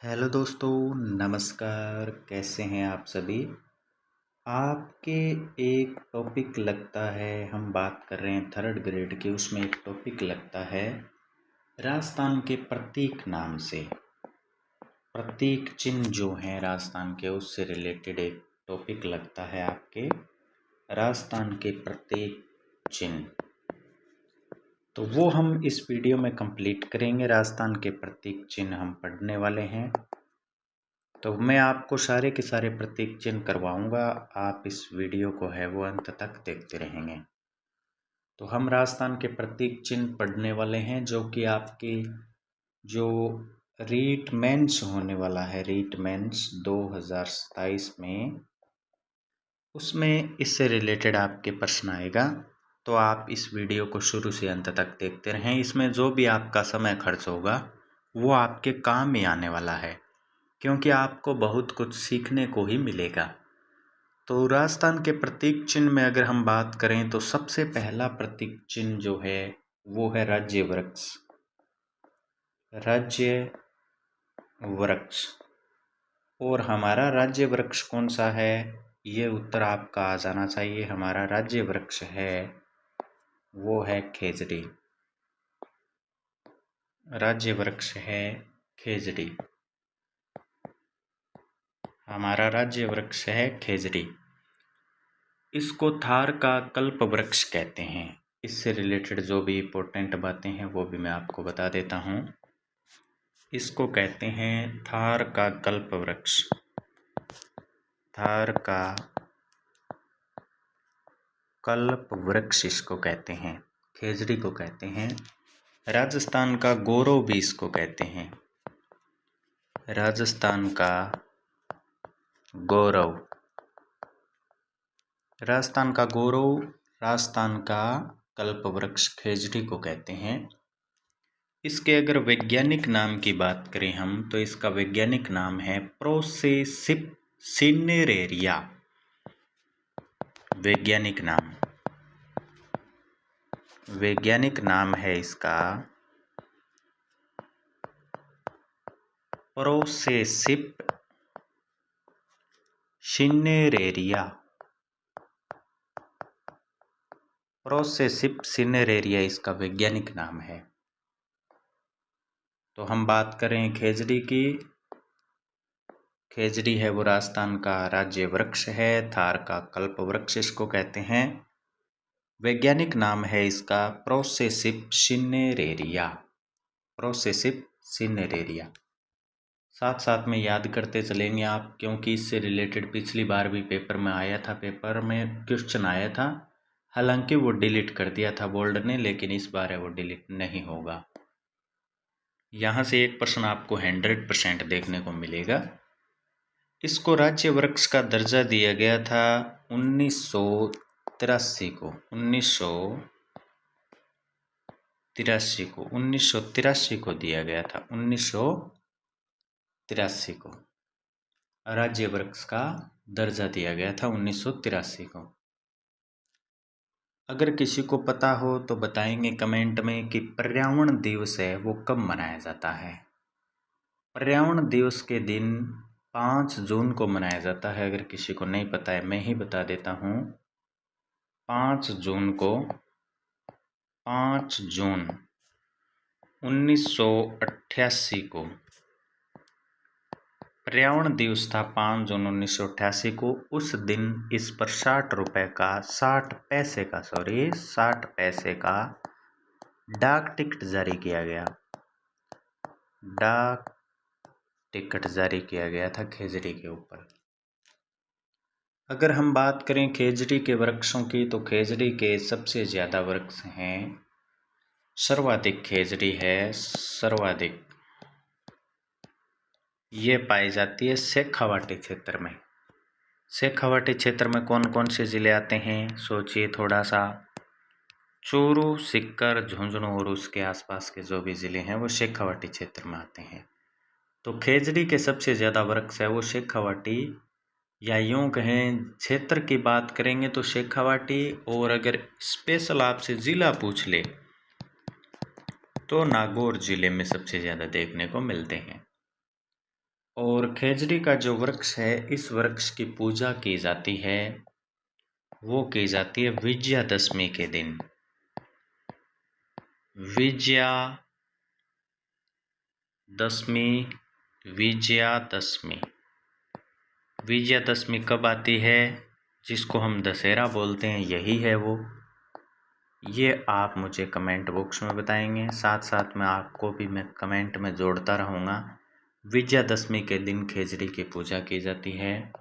Hello दोस्तों, नमस्कार। कैसे हैं आप सभी? आपके एक टॉपिक लगता है, हम बात कर रहे हैं थर्ड ग्रेड की, उसमें एक टॉपिक लगता है राजस्थान के प्रतीक नाम से। प्रतीक चिन्ह जो हैं राजस्थान के, उससे रिलेटेड एक टॉपिक लगता है आपके राजस्थान के प्रतीक चिन्ह। तो वो हम इस वीडियो में कंप्लीट करेंगे। राजस्थान के प्रतीक चिन्ह हम पढ़ने वाले हैं। तो मैं आपको सारे के सारे प्रतीक चिन्ह करवाऊंगा। आप इस वीडियो को है वो अंत तक देखते रहेंगे। तो हम राजस्थान के प्रतीक चिन्ह पढ़ने वाले हैं, जो कि आपकी जो रीट मेंस होने वाला है, रीट मेंस 2027 में, उसमें इससे रिलेटेड आपके प्रश्न आएगा। तो आप इस वीडियो को शुरू से अंत तक देखते रहें। इसमें जो भी आपका समय खर्च होगा वो आपके काम में आने वाला है, क्योंकि आपको बहुत कुछ सीखने को ही मिलेगा। तो राजस्थान के प्रतीक चिन्ह में अगर हम बात करें तो सबसे पहला प्रतीक चिन्ह जो है वो है राज्य वृक्ष। राज्य वृक्ष। और हमारा राज्य वृक्ष कौन सा है, ये उत्तर आपका आ जाना चाहिए। हमारा राज्य वृक्ष है वो है खेजड़ी। राज्य वृक्ष है खेजड़ी। हमारा राज्य वृक्ष है खेजड़ी। इसको थार का कल्प वृक्ष कहते हैं। इससे रिलेटेड जो भी इम्पोर्टेंट बातें हैं वो भी मैं आपको बता देता हूँ। इसको कहते हैं थार का कल्प वृक्ष। थार का कल्प वृक्ष इसको कहते हैं। खेजड़ी को कहते हैं। राजस्थान का गौरव भी इसको कहते हैं। राजस्थान का गौरव। राजस्थान का गौरव, राजस्थान का कल्प वृक्ष खेजड़ी को कहते हैं। इसके अगर वैज्ञानिक नाम की बात करें हम, तो इसका वैज्ञानिक नाम है प्रोसेसिप सिनेरेरिया। वैज्ञानिक नाम है इसका प्रोसेसिप सिनेरेरिया। प्रोसेसिप सिनेरेरिया इसका वैज्ञानिक नाम है। तो हम बात करें खेजड़ी की। खेजड़ी है वो राजस्थान का राज्य वृक्ष है। थार का कल्प वृक्ष इसको कहते हैं। वैज्ञानिक नाम है इसका प्रोसेसिप सिनेरेरिया। प्रोसेसिप सिनेरेरिया। साथ साथ में याद करते चलेंगे आप, क्योंकि इससे रिलेटेड पिछली बार भी पेपर में आया था। पेपर में क्वेश्चन आया था, हालांकि वो डिलीट कर दिया था बोर्ड ने, लेकिन इस बार है वो डिलीट नहीं होगा। यहाँ से एक प्रश्न आपको 100% देखने को मिलेगा। इसको राज्य वृक्ष का दर्जा दिया गया था 1983 को। 1983 को दिया गया था। 1983 को राज्य वृक्ष का दर्जा दिया गया था। 1983 को। अगर किसी को पता हो तो बताएंगे कमेंट में कि पर्यावरण दिवस है वो कब मनाया जाता है। पर्यावरण दिवस के दिन 5 जून को मनाया जाता है। अगर किसी को नहीं पता है मैं ही बता देता हूँ। 5 जून 1988 को पर्यावरण दिवस था। 5 जून 1988 को। उस दिन इस पर 60 पैसे का डाक टिकट जारी किया गया। डाक टिकट जारी किया गया था खेजड़ी के ऊपर। अगर हम बात करें खेजड़ी के वृक्षों की, तो खेजड़ी के सबसे ज़्यादा वृक्ष हैं। सर्वाधिक खेजड़ी है, सर्वाधिक ये पाई जाती है शेखावाटी क्षेत्र में। शेखावाटी क्षेत्र में कौन कौन से ज़िले आते हैं, सोचिए थोड़ा सा। चूरू, सीकर, झुंझुनू और उसके आसपास के जो भी ज़िले हैं वो शेखावाटी क्षेत्र में आते हैं। तो खेजड़ी के सबसे ज़्यादा वृक्ष है वो शेखावाटी, या यूँ कहें क्षेत्र की बात करेंगे तो शेखावाटी। और अगर स्पेशल आपसे ज़िला पूछ ले तो नागौर ज़िले में सबसे ज़्यादा देखने को मिलते हैं। और खेजड़ी का जो वृक्ष है, इस वृक्ष की पूजा की जाती है, वो की जाती है विजयादशमी के दिन। विजयादशमी, विजयादशमी। विजयादशमी कब आती है, जिसको हम दशहरा बोलते हैं, यही है वो। ये आप मुझे कमेंट बॉक्स में बताएंगे, साथ साथ में आपको भी मैं कमेंट में जोड़ता रहूँगा। विजयादशमी के दिन खेजड़ी की पूजा की जाती है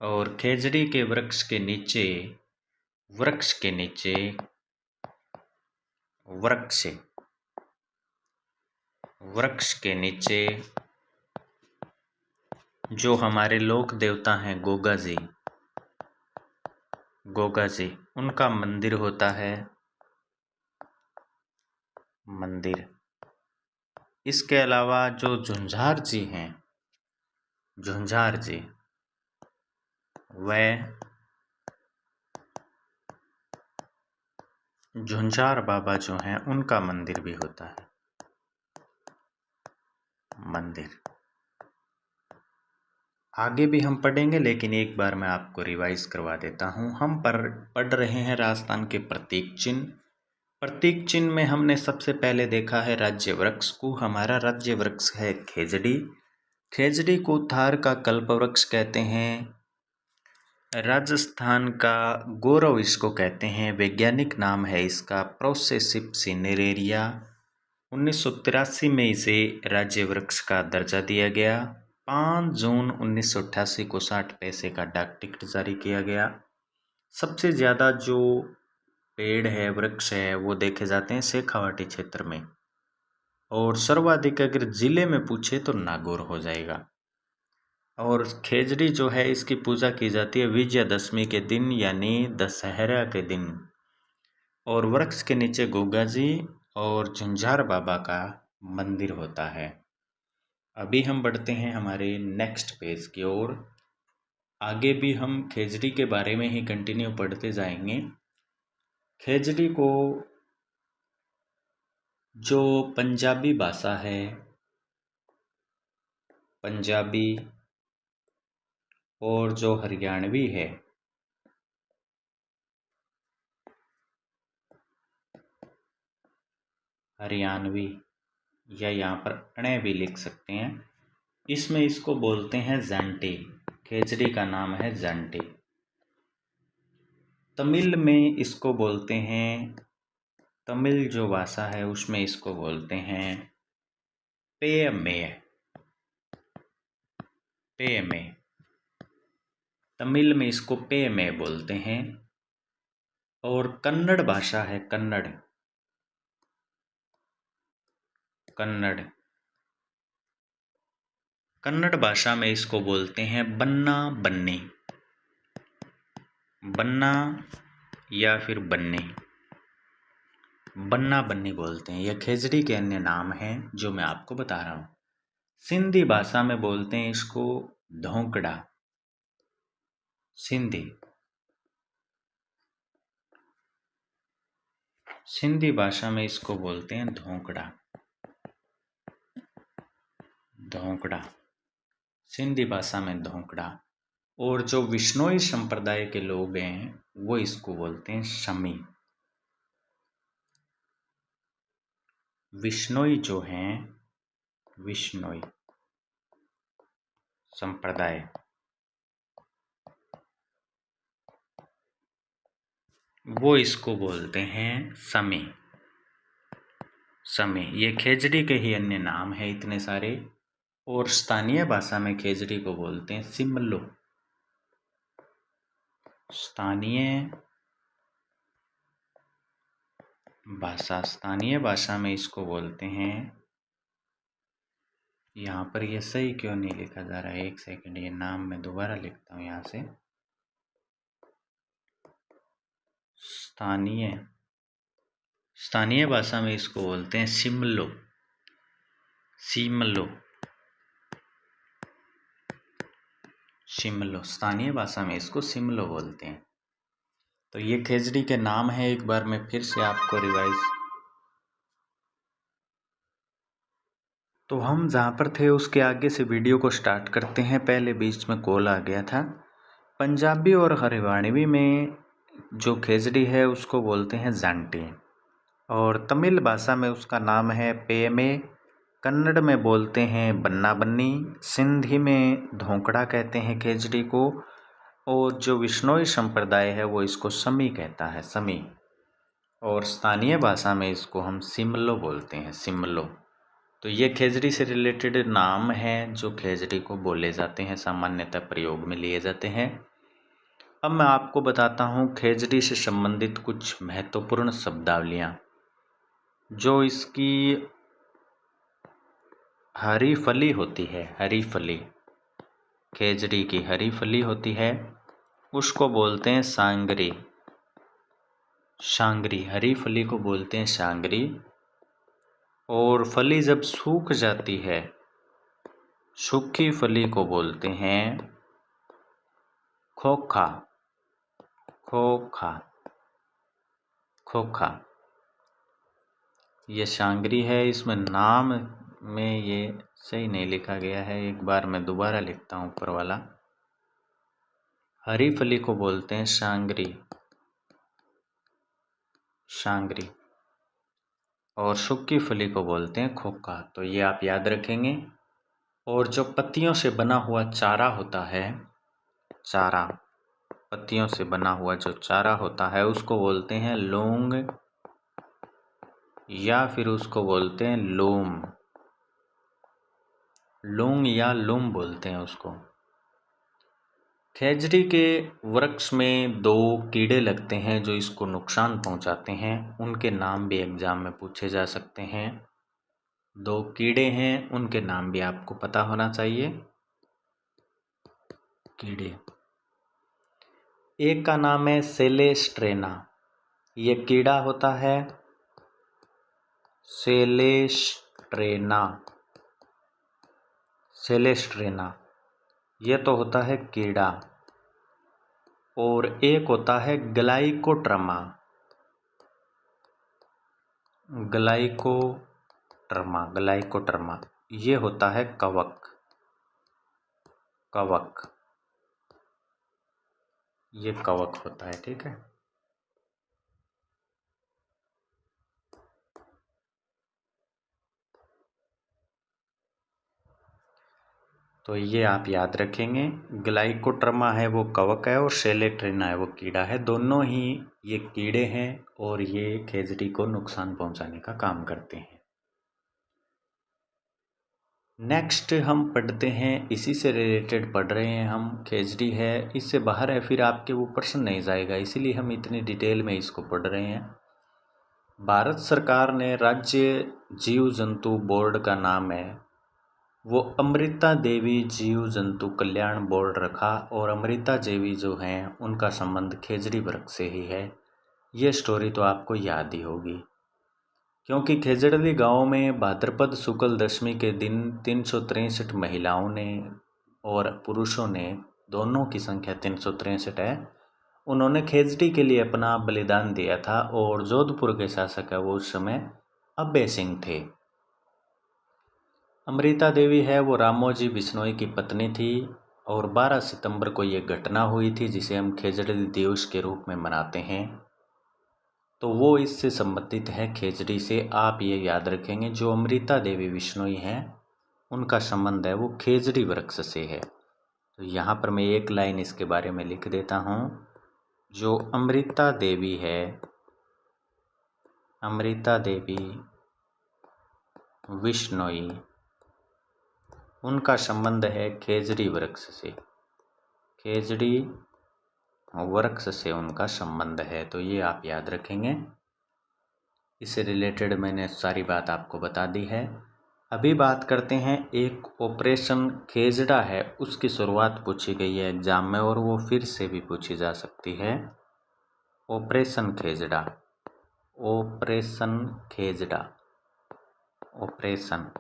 और खेजड़ी के वृक्ष के नीचे वृक्ष के नीचे जो हमारे लोक देवता हैं गोगा जी, उनका मंदिर होता है। मंदिर, इसके अलावा जो झुंझार जी हैं, वह झुंझार बाबा जो हैं उनका मंदिर भी होता है। मंदिर आगे भी हम पढ़ेंगे, लेकिन एक बार मैं आपको रिवाइज करवा देता हूँ। हम पढ़ रहे हैं राजस्थान के प्रतीक चिन्ह। प्रतीक चिन्ह में हमने सबसे पहले देखा है राज्य वृक्ष को। हमारा राज्य वृक्ष है खेजड़ी। खेजड़ी को थार का कल्प वृक्ष कहते हैं। राजस्थान का गौरव इसको कहते हैं। वैज्ञानिक नाम है इसका प्रोसेसिव सिनेरेरिया। 1983 में इसे राज्य वृक्ष का दर्जा दिया गया। 5 जून 1988 को 60 पैसे का डाक टिकट जारी किया गया। सबसे ज़्यादा जो पेड़ है, वृक्ष है, वो देखे जाते हैं शेखावाटी क्षेत्र में, और सर्वाधिक अगर जिले में पूछे तो नागौर हो जाएगा। और खेजड़ी जो है इसकी पूजा की जाती है विजयादशमी के दिन, यानी दशहरा के दिन। और वृक्ष के नीचे गोगा जी और झुंझार बाबा का मंदिर होता है। अभी हम बढ़ते हैं हमारे नेक्स्ट पेज की ओर। आगे भी हम खेजड़ी के बारे में ही कंटिन्यू पढ़ते जाएंगे। खेजड़ी को जो पंजाबी भाषा है, पंजाबी और जो हरियाणवी है, या यहाँ पर अणे भी लिख सकते हैं, इसमें इसको बोलते हैं जांटी। खेजड़ी का नाम है जांटी। तमिल में इसको बोलते हैं, तमिल जो भाषा है उसमें इसको बोलते हैं पेयमे। तमिल में इसको पेयमे बोलते हैं। और कन्नड़ भाषा है, कन्नड़ भाषा में इसको बोलते हैं बन्ना या फिर बन्ना बन्नी बोलते हैं। यह खेजड़ी के अन्य नाम हैं जो मैं आपको बता रहा हूँ। सिंधी भाषा में बोलते हैं इसको धोंकड़ा। सिंधी भाषा में इसको बोलते हैं धोंकड़ा। सिंधी भाषा में धोंकड़ा। और जो विश्नोई संप्रदाय के लोग हैं वो इसको बोलते हैं शमी। विश्नोई जो हैं, विश्नोई संप्रदाय, वो इसको बोलते हैं समी। ये खेजड़ी के ही अन्य नाम है इतने सारे। और स्थानीय भाषा में खेजड़ी को बोलते हैं सिमलो। स्थानीय भाषा में इसको बोलते हैं, यहाँ पर ये सही क्यों नहीं लिखा जा रहा है, एक सेकंड, ये नाम मैं दोबारा लिखता हूँ यहाँ से। स्थानीय भाषा में इसको बोलते हैं सिमलो। स्थानीय भाषा में इसको सिमलो बोलते हैं। तो ये खेजड़ी के नाम है। एक बार मैं फिर से आपको रिवाइज, तो हम जहाँ पर थे उसके आगे से वीडियो को स्टार्ट करते हैं। पहले बीच में कॉल आ गया था। पंजाबी और हरियाणवी में जो खिचड़ी है उसको बोलते हैं जांटी, और तमिल भाषा में उसका नाम है पेमे। कन्नड़ में बोलते हैं बन्ना बन्नी। सिंधी में धोकड़ा कहते हैं खिचड़ी को। और जो विश्नोई संप्रदाय है वो इसको समी कहता है, समी। और स्थानीय भाषा में इसको हम सिमलो बोलते हैं, सिमलो। तो ये खिचड़ी से रिलेटेड नाम हैं जो खिचड़ी को बोले जाते हैं, सामान्यतः प्रयोग में लिए जाते हैं। अब मैं आपको बताता हूँ खिचड़ी से संबंधित कुछ महत्वपूर्ण शब्दावलियाँ। जो इसकी हरी फली होती है, हरी फली, खिचड़ी की हरी फली होती है, उसको बोलते हैं सांगरी। सांगरी, हरी फली को बोलते हैं सांगरी। और फली जब सूख जाती है, सूखी फली को बोलते हैं खोखा, खोखा, खोखा। ये सांगरी है। इसमें नाम में ये सही नहीं लिखा गया है, एक बार मैं दोबारा लिखता हूँ ऊपर वाला। हरी फली को बोलते हैं सांगरी, सांगरी। और सूखी फली को बोलते हैं खोखा। तो ये आप याद रखेंगे। और जो पत्तियों से बना हुआ चारा होता है, चारा, पत्तियों से बना हुआ जो चारा होता है उसको बोलते हैं लौंग, या फिर उसको बोलते हैं लूम। लूंग या लूम बोलते हैं उसको। खिचड़ी के वृक्ष में दो कीड़े लगते हैं जो इसको नुकसान पहुंचाते हैं, उनके नाम भी एग्जाम में पूछे जा सकते हैं। दो कीड़े हैं, उनके नाम भी आपको पता होना चाहिए। कीड़े, एक का नाम है सेलेस्ट्रेना। ये कीड़ा होता है सेलेस्ट्रेना, सेलेस्ट्रेना। ये तो होता है कीड़ा। और एक होता है ग्लाइकोट्रमा, ग्लाइकोट्रमा, ग्लाइकोट्रमा। ये होता है कवक, कवक। ये कवक होता है, ठीक है। तो ये आप याद रखेंगे। ग्लाइकोट्रमा है वो कवक है, और सेलेट्रिना है वो कीड़ा है। दोनों ही ये कीड़े हैं और ये खिचड़ी को नुकसान पहुंचाने का काम करते हैं। नेक्स्ट हम पढ़ते हैं, इसी से रिलेटेड पढ़ रहे हैं हम। खिचड़ी है, इससे बाहर है फिर आपके वो प्रश्न नहीं जाएगा, इसीलिए हम इतनी डिटेल में इसको पढ़ रहे हैं। भारत सरकार ने राज्य जीव जंतु बोर्ड का नाम है वो अमृता देवी जीव जंतु कल्याण बोर्ड रखा। और अमृता देवी जो हैं उनका संबंध खिचड़ी वृक्ष से ही है। ये स्टोरी तो आपको याद ही होगी, क्योंकि खिचड़ी गांव में भाद्रपद शुक्ल दशमी के दिन 363 महिलाओं ने और पुरुषों ने, दोनों की संख्या 363 है, उन्होंने खिचड़ी के लिए अपना बलिदान दिया था। और जोधपुर के शासक है वो उस समय अभय सिंह थे। अमृता देवी है वो रामोजी बिश्नोई की पत्नी थी। और 12 सितंबर को ये घटना हुई थी जिसे हम खिचड़ी दिवस के रूप में मनाते हैं। तो वो इससे संबंधित है खिचड़ी से, आप ये याद रखेंगे। जो अमृता देवी बिश्नोई हैं उनका संबंध है वो खिचड़ी वृक्ष से है। तो यहाँ पर मैं एक लाइन इसके बारे में लिख देता हूँ। जो अमृता देवी है, अमृता देवी बिश्नोई, उनका संबंध है खिचड़ी वृक्ष से, खिचड़ी वृक्ष से उनका संबंध है। तो ये आप याद रखेंगे। इससे रिलेटेड मैंने सारी बात आपको बता दी है। अभी बात करते हैं, एक ऑपरेशन खिचड़ा है उसकी शुरुआत पूछी गई है एग्जाम में, और वो फिर से भी पूछी जा सकती है। ऑपरेशन खिचड़ा, ऑपरेशन खिचड़ा, ऑपरेशन।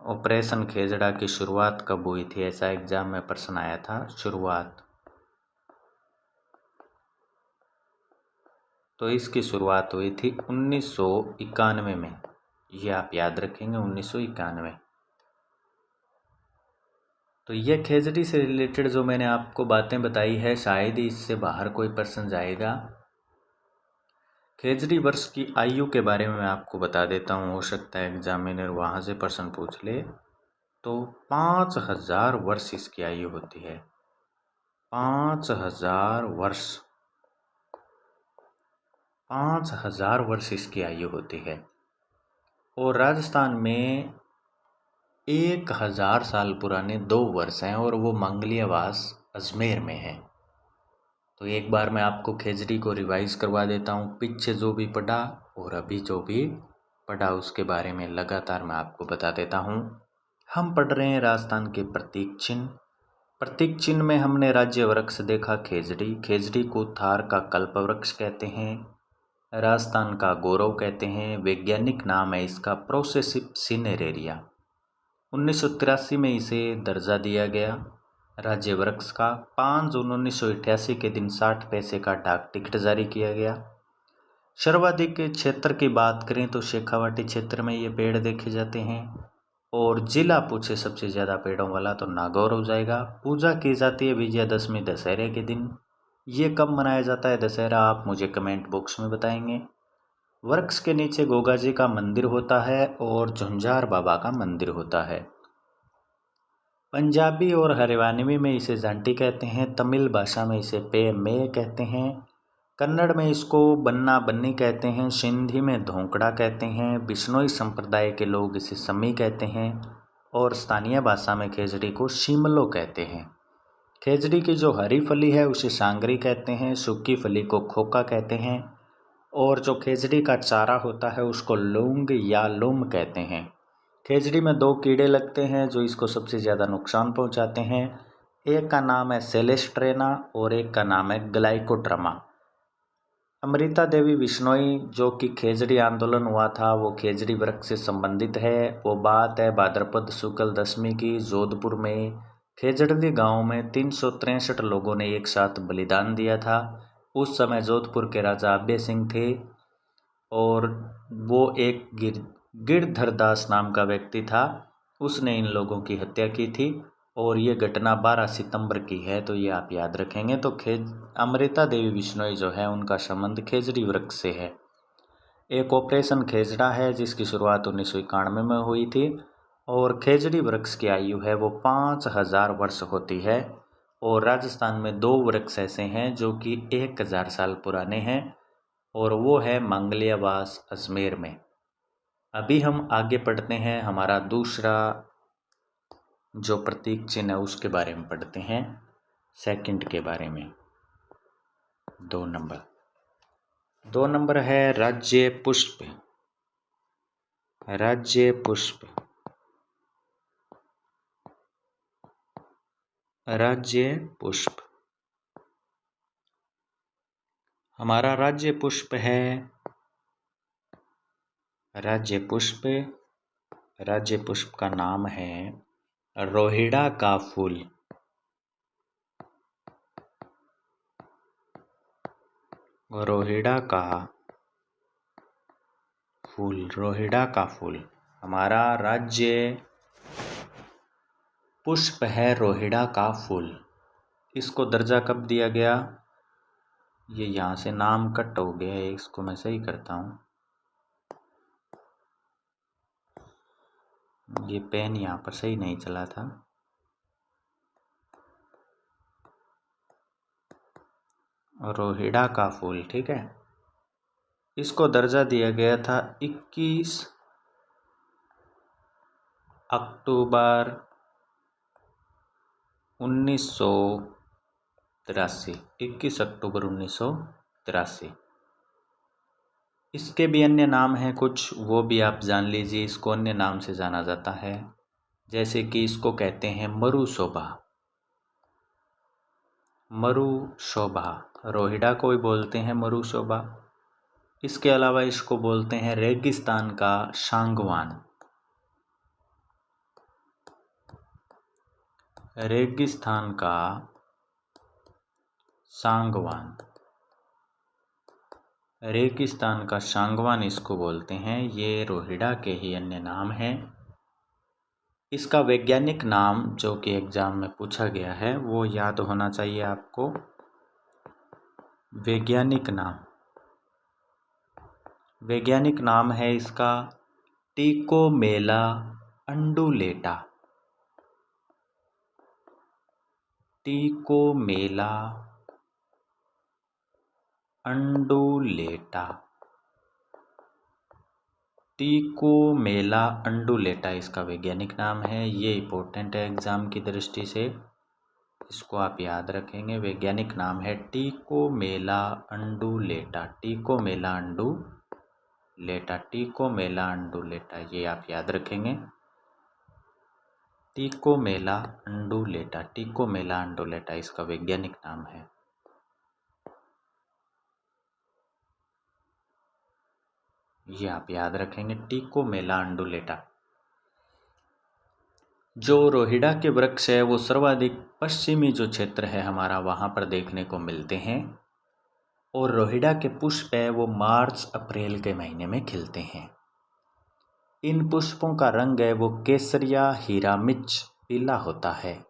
ऑपरेशन खिचड़ा की शुरुआत कब हुई थी, ऐसा एग्जाम में प्रश्न आया था। शुरुआत, तो इसकी शुरुआत हुई थी 1991 में। ये आप याद रखेंगे, 1991। तो ये खेजड़ी से रिलेटेड जो मैंने आपको बातें बताई है, शायद ही इससे बाहर कोई प्रश्न जाएगा। खेजड़ी वर्ष की आयु के बारे में मैं आपको बता देता हूँ, हो सकता है एग्जामिनर वहाँ से प्रश्न पूछ ले। तो 5000 वर्ष इसकी आयु होती है। 5000 वर्ष, 5000 वर्ष इसकी आयु होती है। और राजस्थान में 1000 साल पुराने 2 वर्ष हैं और वो मंगलियावास अजमेर में है। तो एक बार मैं आपको खेजड़ी को रिवाइज करवा देता हूँ, पीछे जो भी पढ़ा और अभी जो भी पढ़ा उसके बारे में लगातार मैं आपको बता देता हूँ। हम पढ़ रहे हैं राजस्थान के प्रतीक चिन्ह। प्रतीक चिन्ह में हमने राज्य वृक्ष देखा खेजड़ी। खेजड़ी को थार का कल्प वृक्ष कहते हैं, राजस्थान का गौरव कहते हैं। वैज्ञानिक नाम है इसका प्रोसेसिव सिनेरेरिया। 1983 में इसे दर्जा दिया गया राज्य वृक्ष का। 5 जून 1988 के दिन 60 पैसे का डाक टिकट जारी किया गया। सर्वाधिक क्षेत्र की बात करें तो शेखावाटी क्षेत्र में ये पेड़ देखे जाते हैं। और जिला पूछे सबसे ज़्यादा पेड़ों वाला तो नागौर हो जाएगा। पूजा की जाती है विजयादशमी दशहरे के दिन। ये कब मनाया जाता है दशहरा, आप मुझे कमेंट बॉक्स में बताएंगे। वृक्ष के नीचे गोगा जी का मंदिर होता है और झुंझार बाबा का मंदिर होता है। पंजाबी और हरियाणवी में इसे जांटी कहते हैं, तमिल भाषा में इसे पे मे कहते हैं, कन्नड़ में इसको बन्ना बन्नी कहते हैं, सिंधी में धोंकड़ा कहते हैं, बिश्नोई संप्रदाय के लोग इसे सम्मी कहते हैं और स्थानीय भाषा में खेजड़ी को शिमलो कहते हैं। खेजड़ी की जो हरी फली है उसे सांगरी कहते हैं, सूखी फली को खोका कहते हैं और जो खेजड़ी का चारा होता है उसको लौंग या लुम कहते हैं। खेजड़ी में 2 कीड़े लगते हैं जो इसको सबसे ज़्यादा नुकसान पहुंचाते हैं। एक का नाम है सेलेस्ट्रेना और एक का नाम है ग्लाइकोड्रामा। अमृता देवी बिश्नोई जो कि खेजड़ी आंदोलन हुआ था वो खेजड़ी वृक्ष से संबंधित है। वो बात है भाद्रपद शुक्ल दशमी की। जोधपुर में खेजड़ी गांव में 363 लोगों ने एक साथ बलिदान दिया था। उस समय जोधपुर के राजा अभय सिंह थे और वो एक गिरधर दास नाम का व्यक्ति था, उसने इन लोगों की हत्या की थी और ये घटना 12 सितंबर की है। तो ये आप याद रखेंगे। तो अमृता देवी बिश्नोई जो है उनका संबंध खेजड़ी वृक्ष से है। एक ऑपरेशन खेजड़ा है जिसकी शुरुआत 1991 में हुई थी और खेजड़ी वृक्ष की आयु है वो 5000 वर्ष होती है। और राजस्थान में 2 वृक्ष ऐसे हैं जो कि 1000 साल पुराने हैं और वो है मंगलियावास अजमेर में। अभी हम आगे पढ़ते हैं, हमारा दूसरा जो प्रतीक चिन्ह है उसके बारे में पढ़ते हैं, सेकंड के बारे में। 2 नंबर है राज्य पुष्प। राज्य पुष्प, राज्य पुष्प हमारा राज्य पुष्प है राज्य पुष्प। राज्य पुष्प का नाम है रोहिड़ा का फूल। रोहिड़ा का फूल, रोहिड़ा का फूल हमारा राज्य पुष्प है, रोहिड़ा का फूल। इसको दर्जा कब दिया गया, ये यहाँ से नाम कट हो गया है, इसको मैं सही करता हूँ। ये पेन यहाँ पर सही नहीं चला था। रोहिड़ा का फूल, ठीक है। इसको दर्जा दिया गया था 21 अक्टूबर 1983। 21 अक्टूबर 1983। इसके भी अन्य नाम हैं कुछ, वो भी आप जान लीजिए। इसको अन्य नाम से जाना जाता है, जैसे कि इसको कहते हैं मरु शोभा। मरु शोभा, रोहिड़ा को भी बोलते हैं मरु शोभा। इसके अलावा इसको बोलते हैं रेगिस्तान का सांगवान। रेगिस्तान का सांगवान। रेगिस्तान का सांगवान इसको बोलते हैं। ये रोहिड़ा के ही अन्य नाम हैं। इसका वैज्ञानिक नाम जो कि एग्जाम में पूछा गया है वो याद होना चाहिए आपको। वैज्ञानिक नाम है इसका टिकोमेला अंडुलेटा। टिकोमेला अंडुलेटा। टिकोमेला अंडुलेटा इसका वैज्ञानिक नाम है। ये इंपॉर्टेंट है एग्जाम की दृष्टि से, इसको आप याद रखेंगे। वैज्ञानिक नाम है टिकोमेला अंडुलेटा। टिकोमेला अंडुलेटा। टिकोमेला अंडुलेटा, ये आप याद रखेंगे। टिकोमेला अंडुलेटा। टिकोमेला अंडुलेटा इसका वैज्ञानिक नाम है। ये आप याद रखेंगे, टिकोमेला अंडुलेटा। जो रोहिड़ा के वृक्ष है वो सर्वाधिक पश्चिमी जो क्षेत्र है हमारा वहाँ पर देखने को मिलते हैं। और रोहिड़ा के पुष्प है वो मार्च अप्रैल के महीने में खिलते हैं। इन पुष्पों का रंग है वो केसरिया हीरा मिर्च पीला होता है।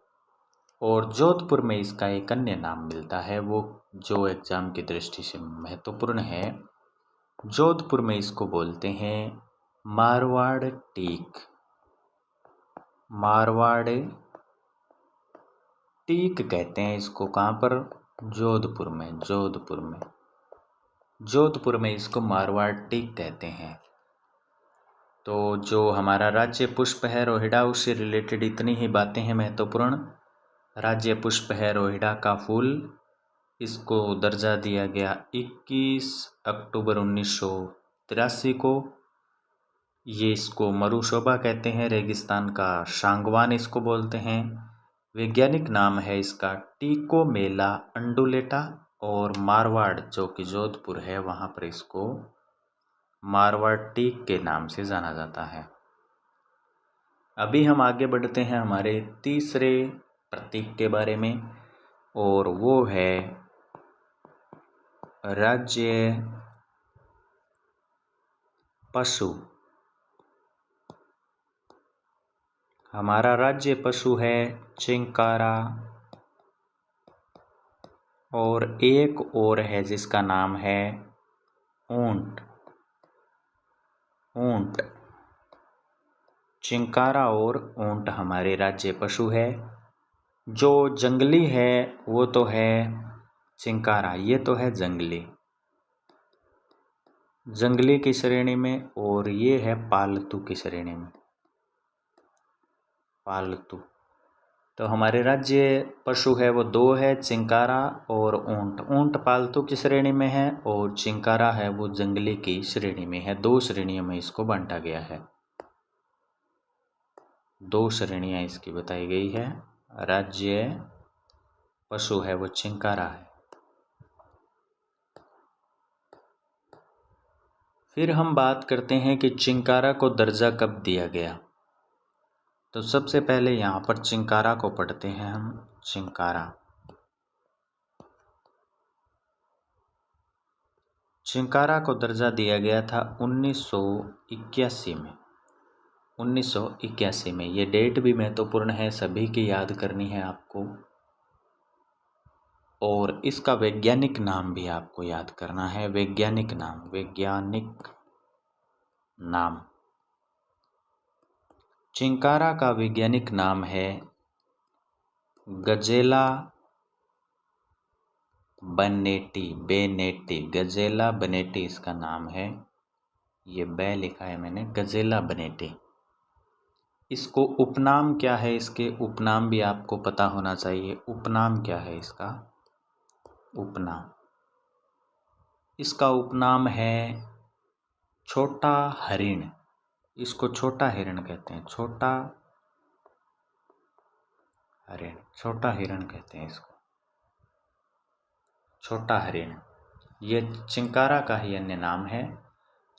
और जोधपुर में इसका एक अन्य नाम मिलता है, वो जो एग्जाम की दृष्टि से महत्वपूर्ण है। जोधपुर में इसको बोलते हैं मारवाड़ टीक। मारवाड़ टीक कहते हैं इसको। कहाँ पर? जोधपुर में। जोधपुर में इसको मारवाड़ टीक कहते हैं। तो जो हमारा राज्य पुष्प है रोहिड़ा, उससे रिलेटेड इतनी ही बातें हैं महत्वपूर्ण। राज्य पुष्प है रोहिड़ा का फूल। इसको दर्जा दिया गया 21 अक्टूबर 1983 को। ये इसको मरुशोभा कहते हैं। रेगिस्तान का सांगवान इसको बोलते हैं। वैज्ञानिक नाम है इसका टिकोमेला अंडुलेटा। और मारवाड़ जो कि जोधपुर है वहाँ पर इसको मारवाड़ टीक के नाम से जाना जाता है। अभी हम आगे बढ़ते हैं हमारे तीसरे प्रतीक के बारे में, और वो है राज्य पशु। हमारा राज्य पशु है चिंकारा। और एक और है जिसका नाम है ऊंट। चिंकारा और ऊंट हमारे राज्य पशु है। जो जंगली है वो तो है चिंकारा, ये तो है जंगली की श्रेणी में, और ये है पालतू की श्रेणी में। पालतू। तो हमारे राज्य पशु है वो दो है, चिंकारा और ऊंट। ऊंट पालतू की श्रेणी में है और चिंकारा है वो जंगली की श्रेणी में है। दो श्रेणियों में इसको बांटा गया है। दो श्रेणियां इसकी बताई गई है। राज्य पशु है वो चिंकारा है। फिर हम बात करते हैं कि चिंकारा को दर्जा कब दिया गया। तो सबसे पहले यहाँ पर चिंकारा को पढ़ते हैं हम। चिंकारा को दर्जा दिया गया था 1981 में। 1981 में। ये डेट भी महत्वपूर्ण है, सभी की याद करनी है आपको। और इसका वैज्ञानिक नाम भी आपको याद करना है। वैज्ञानिक नाम चिंकारा का वैज्ञानिक नाम है गजेला बेनेटी। गजेला बेनेटी इसका नाम है। ये बै लिखा है मैंने, गजेला बेनेटी। इसको उपनाम क्या है, इसके उपनाम भी आपको पता होना चाहिए। उपनाम क्या है इसका? उपनाम, इसका उपनाम है छोटा हरिण। इसको छोटा हिरण कहते हैं। छोटा हिरण कहते हैं इसको, छोटा हरिण। ये चिंकारा का ही अन्य नाम है।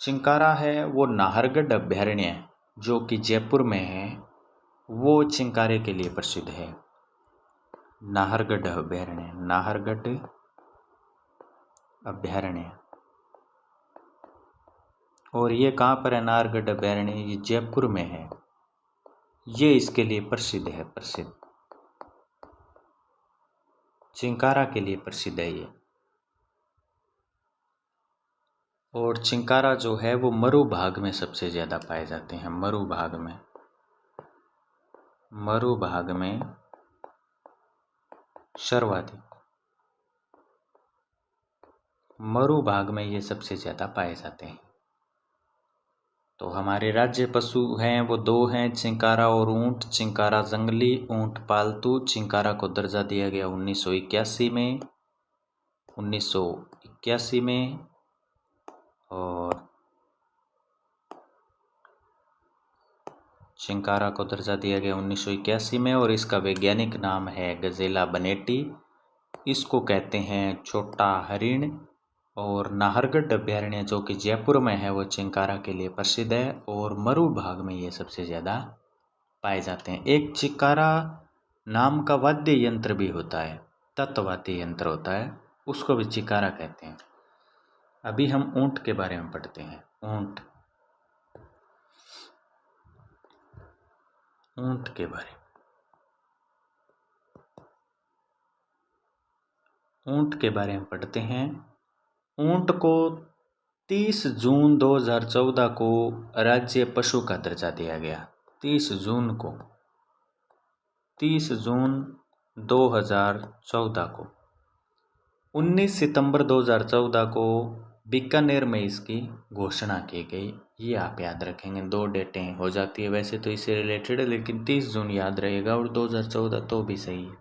चिंकारा है वो नाहरगढ़ अभयारण्य जो कि जयपुर में है, वो चिंकारे के लिए प्रसिद्ध है। नाहरगढ़ अभयारण्य। और ये कहाँ पर है? नाहरगढ़ अभयारण्य, ये जयपुर में है। ये इसके लिए प्रसिद्ध है, प्रसिद्ध चिंकारा के लिए प्रसिद्ध है ये। और चिंकारा जो है वो मरु भाग में सबसे ज़्यादा पाए जाते हैं। मरु भाग में, मरु भाग में सर्वाधिक, मरु भाग में ये सबसे ज़्यादा पाए जाते हैं। तो हमारे राज्य पशु हैं वो दो हैं, चिंकारा और ऊंट। चिंकारा जंगली, ऊंट पालतू। चिंकारा को दर्जा दिया गया 1981 में, 1981 में। और चिंकारा को दर्जा दिया गया 1981 में। और इसका वैज्ञानिक नाम है गजेला बनेटी। इसको कहते हैं छोटा हरिण। और नाहरगढ़ अभयारण्य जो कि जयपुर में है वो चिंकारा के लिए प्रसिद्ध है। और मरु भाग में ये सबसे ज़्यादा पाए जाते हैं। एक चिंकारा नाम का वाद्य यंत्र भी होता है, तत्वाद्य यंत्र होता है, उसको भी चिंकारा कहते हैं। अभी हम ऊंट के बारे में पढ़ते हैं। ऊंट, ऊंट के बारे में, ऊंट के बारे में पढ़ते हैं। ऊंट को 30 जून 2014 को राज्य पशु का दर्जा दिया गया। 30 जून को, 30 जून 2014 को। 19 सितंबर 2014 को बीकानेर में इसकी घोषणा की गई। ये आप याद रखेंगे, दो डेटें हो जाती है वैसे तो इससे रिलेटेड, लेकिन 30 जून याद रहेगा और 2014 तो भी सही है।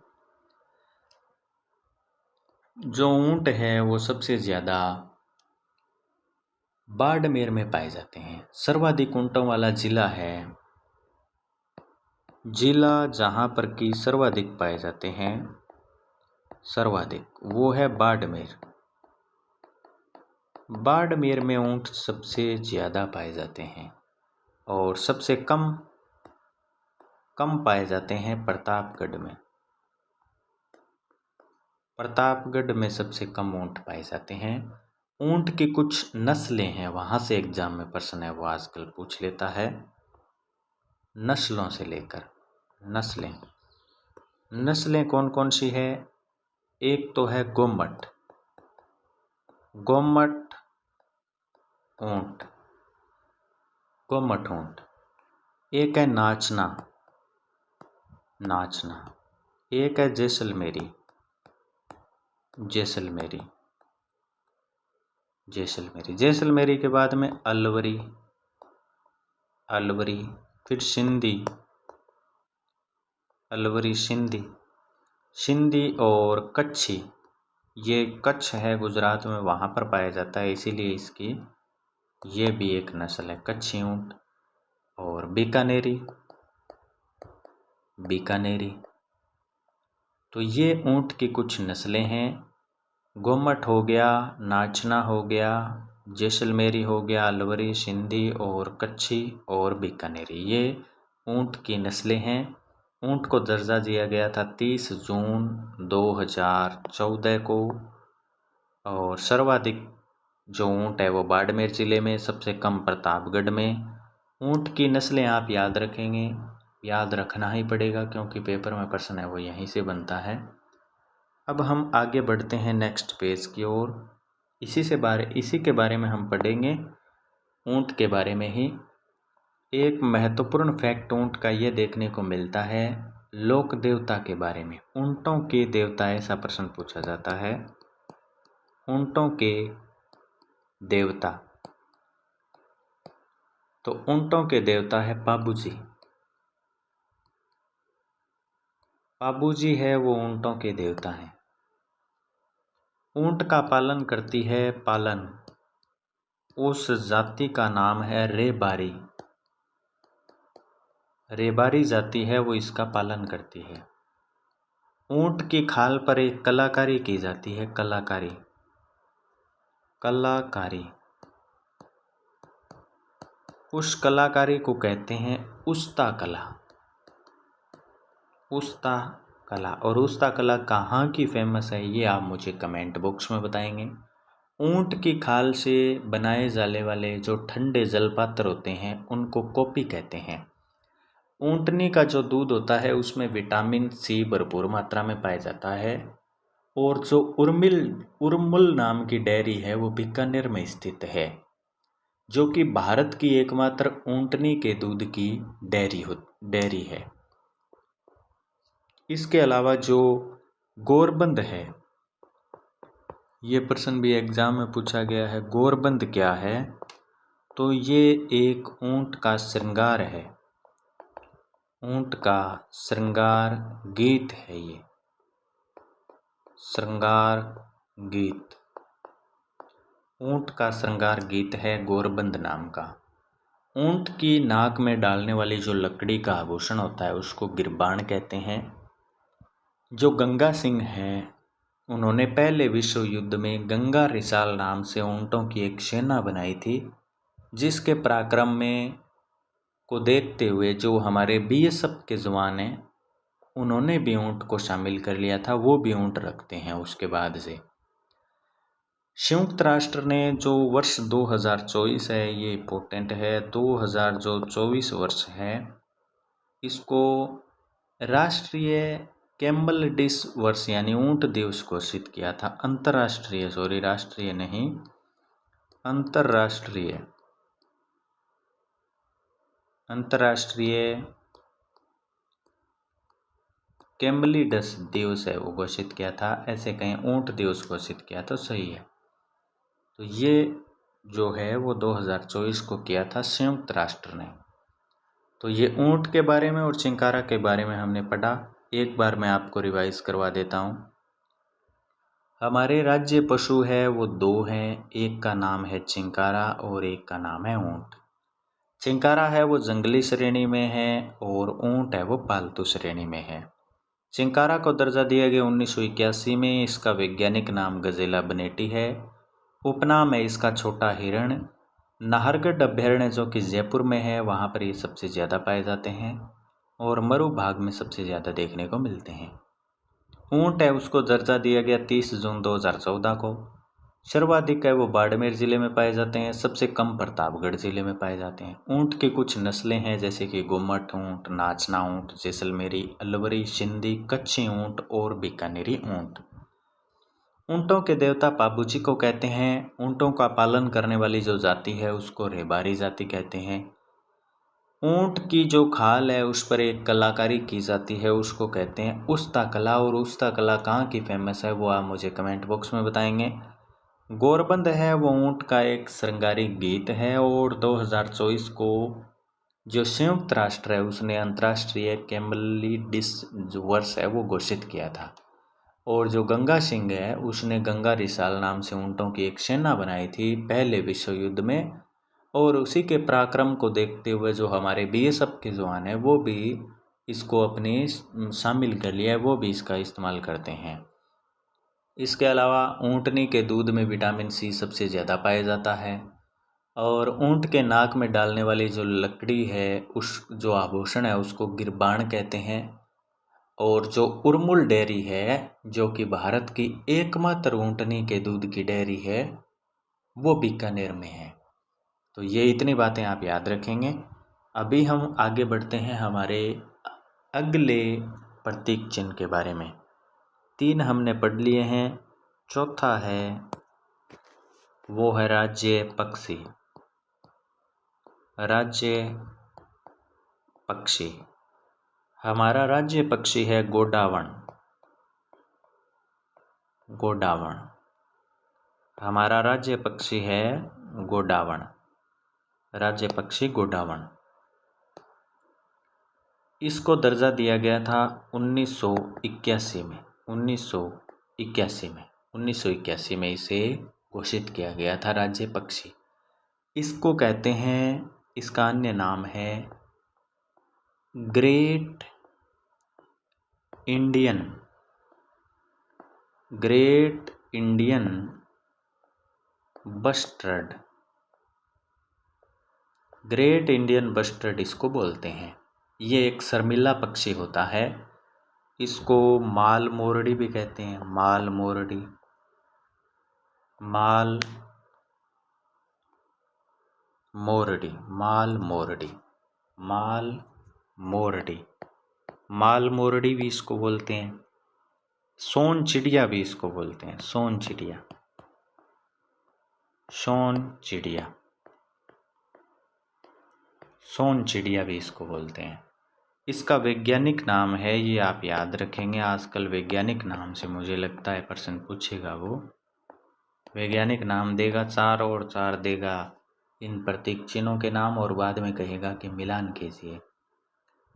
जो ऊंट है वो सबसे ज़्यादा बाड़मेर में पाए जाते हैं। सर्वाधिक ऊंटों वाला जिला है, जिला जहाँ पर कि सर्वाधिक पाए जाते हैं, सर्वाधिक, वो है बाड़मेर। बाड़मेर में ऊंट सबसे ज़्यादा पाए जाते हैं। और सबसे कम पाए जाते हैं प्रतापगढ़ में। प्रतापगढ़ में सबसे कम ऊंट पाए जाते हैं। ऊंट की कुछ नस्लें हैं, वहाँ से एग्जाम में प्रश्न है वो आजकल पूछ लेता है। नस्लों से लेकर, नस्लें कौन कौन सी है? एक तो है गोमट, गोमट ऊंट, गोमट ऊंट। एक है नाचना, नाचना। एक है जैसलमेरी, जैसलमेरी, जैसलमेरी। जैसलमेरी के बाद में अलवरी, अलवरी। फिर सिंधी, अलवरी, सिंधी, सिंधी और कच्छी। ये कच्छ है गुजरात में, वहाँ पर पाया जाता है, इसीलिए इसकी ये भी एक नस्ल है, कच्छी ऊंट। और बीकानेरी, बीकानेरी। तो ये ऊंट की कुछ नस्लें हैं। गोमट हो गया, नाचना हो गया, जैसलमेरी हो गया, अलवरी, सिंधी और कच्छी और बीकानेरी, ये ऊंट की नस्लें हैं। ऊंट को दर्जा दिया गया था 30 जून 2014 को। और सर्वाधिक जो ऊंट है वो बाड़मेर ज़िले में, सबसे कम प्रतापगढ़ में। ऊंट की नस्लें आप याद रखेंगे, याद रखना ही पड़ेगा क्योंकि पेपर में प्रश्न है वो यहीं से बनता है। अब हम आगे बढ़ते हैं नेक्स्ट पेज की ओर। इसी के बारे में हम पढ़ेंगे, ऊंट के बारे में ही। एक महत्वपूर्ण फैक्ट ऊंट का ये देखने को मिलता है, लोक देवता के बारे में। ऊंटों के देवता, ऐसा प्रश्न पूछा जाता है। ऊंटों के देवता, तो ऊंटों के देवता है पाबूजी। पाबूजी है वो ऊंटों के देवता हैं। ऊंट का पालन करती है, पालन, उस जाति का नाम है रेबारी। रेबारी जाति है वो इसका पालन करती है। ऊंट की खाल पर एक कलाकारी की जाती है, कलाकारी, कलाकारी। उस कलाकारी को कहते हैं उस्ता कला, उस्ता कला। और उस्ता कला कहाँ की फेमस है ये आप मुझे कमेंट बॉक्स में बताएंगे। ऊंट की खाल से बनाए जाने वाले जो ठंडे जलपात्र होते हैं उनको कॉपी कहते हैं। ऊँटनी का जो दूध होता है उसमें विटामिन सी भरपूर मात्रा में पाया जाता है। और जो उर्मुल नाम की डेयरी है वो बीकानेर में स्थित है, जो कि भारत की एकमात्र ऊँटनी के दूध की डेयरी है। इसके अलावा जो गोरबंद है, ये प्रश्न भी एग्जाम में पूछा गया है। गोरबंद क्या है? तो ये एक ऊँट का श्रृंगार है, ऊँट का श्रृंगार गीत है। ये श्रृंगार गीत, ऊँट का श्रृंगार गीत है गोरबंद नाम का। ऊँट की नाक में डालने वाली जो लकड़ी का आभूषण होता है उसको गिरबान कहते हैं। जो गंगा सिंह हैं उन्होंने पहले विश्व युद्ध में गंगा रिसाल नाम से ऊँटों की एक सेना बनाई थी, जिसके पराक्रम में को देखते हुए जो हमारे बीएसएफ के जवान हैं उन्होंने भी ऊँट को शामिल कर लिया था, वो भी ऊँट रखते हैं उसके बाद से। संयुक्त राष्ट्र ने जो वर्ष 2024 है, ये इम्पोर्टेंट है, 2024 वर्ष है, इसको राष्ट्रीय कैमल डिश वर्ष यानी ऊँट दिवस घोषित किया था। राष्ट्रीय नहीं, अंतर्राष्ट्रीय कैमली डिश दिवस है वो घोषित किया था। ऐसे कहीं ऊँट दिवस घोषित किया तो सही है। तो ये जो है वो 2024 को किया था संयुक्त राष्ट्र ने। तो ये ऊँट के बारे में और चिंकारा के बारे में हमने पढ़ा। एक बार मैं आपको रिवाइज करवा देता हूँ। हमारे राज्य पशु है वो दो हैं, एक का नाम है चिंकारा और एक का नाम है ऊँट। चिंकारा है वो जंगली श्रेणी में है और ऊँट है वो पालतू श्रेणी में है। चिंकारा को दर्जा दिया गया 1981 में। इसका वैज्ञानिक नाम गजेला बनेटी है। उपनाम है इसका छोटा हिरण। नाहरगढ़ अभ्यारण्य जो कि जयपुर में है, वहाँ पर ये सबसे ज़्यादा पाए जाते हैं और मरु भाग में सबसे ज़्यादा देखने को मिलते हैं। ऊँट है उसको दर्जा दिया गया 30 जून 2014 को। सर्वाधिक है वो बाड़मेर ज़िले में पाए जाते हैं, सबसे कम प्रतापगढ़ ज़िले में पाए जाते हैं। ऊँट की कुछ नस्लें हैं जैसे कि गोमट ऊँट, नाचना ऊँट, जैसलमेरी, अलवरी, सिंधी, कच्छी ऊँट और बीकानेरी ऊँट। ऊँटों के देवता पाबूजी को कहते हैं। ऊँटों का पालन करने वाली जो जाति है उसको रेबारी जाति कहते हैं। ऊँट की जो खाल है उस पर एक कलाकारी की जाती है, उसको कहते हैं उस्ता कला। और उस्ता कला कहाँ की फेमस है वो आप मुझे कमेंट बॉक्स में बताएंगे। गोरबंद है वो ऊँट का एक श्रृंगारिक गीत है और 2024 को जो संयुक्त राष्ट्र है उसने अंतर्राष्ट्रीय कैमली डिश जो वर्ष है वो घोषित किया था। और जो गंगा सिंह है उसने गंगा रिसाल नाम से ऊँटों की एक सेना बनाई थी पहले विश्व युद्ध में, और उसी के पराक्रम को देखते हुए जो हमारे बीएसएफ के जवान हैं वो भी इसको अपने शामिल कर लिया है, वो भी इसका इस्तेमाल करते हैं। इसके अलावा ऊँटनी के दूध में विटामिन सी सबसे ज़्यादा पाया जाता है। और ऊँट के नाक में डालने वाली जो लकड़ी है उस जो आभूषण है उसको गिरबान कहते हैं। और जो उर्मुल डेयरी है जो कि भारत की एकमात्र ऊँटनी के दूध की डेयरी है वो बीकानेर में है। तो ये इतनी बातें आप याद रखेंगे। अभी हम आगे बढ़ते हैं हमारे अगले प्रतीक चिन्ह के बारे में। 3 हमने पढ़ लिए हैं, चौथा है वो है राज्य पक्षी। राज्य पक्षी, हमारा राज्य पक्षी है गोडावण। गोडावण हमारा राज्य पक्षी है गोडावण, राज्य पक्षी गोडावण। इसको दर्जा दिया गया था 1981 में। 1981 में इसे घोषित किया गया था राज्य पक्षी। इसको कहते हैं, इसका अन्य नाम है great Indian bustard. Great Indian bustard इसको बोलते हैं। ये एक शर्मिला पक्षी होता है। इसको माल मोरडी भी कहते हैं, माल मोरडी। माल मोरडी, माल मोरडी, माल मोरडी, माल मोरडी भी इसको बोलते हैं। सोन चिड़िया भी इसको बोलते हैं, सोन चिड़िया, सोन चिड़िया, सोन चिड़िया भी इसको बोलते हैं। इसका वैज्ञानिक नाम है, ये आप याद रखेंगे, आजकल वैज्ञानिक नाम से मुझे लगता है प्रश्न पूछेगा, वो वैज्ञानिक नाम देगा, 4 और 4 देगा इन प्रतीक चिन्हों के नाम, और बाद में कहेगा कि मिलान कीजिए।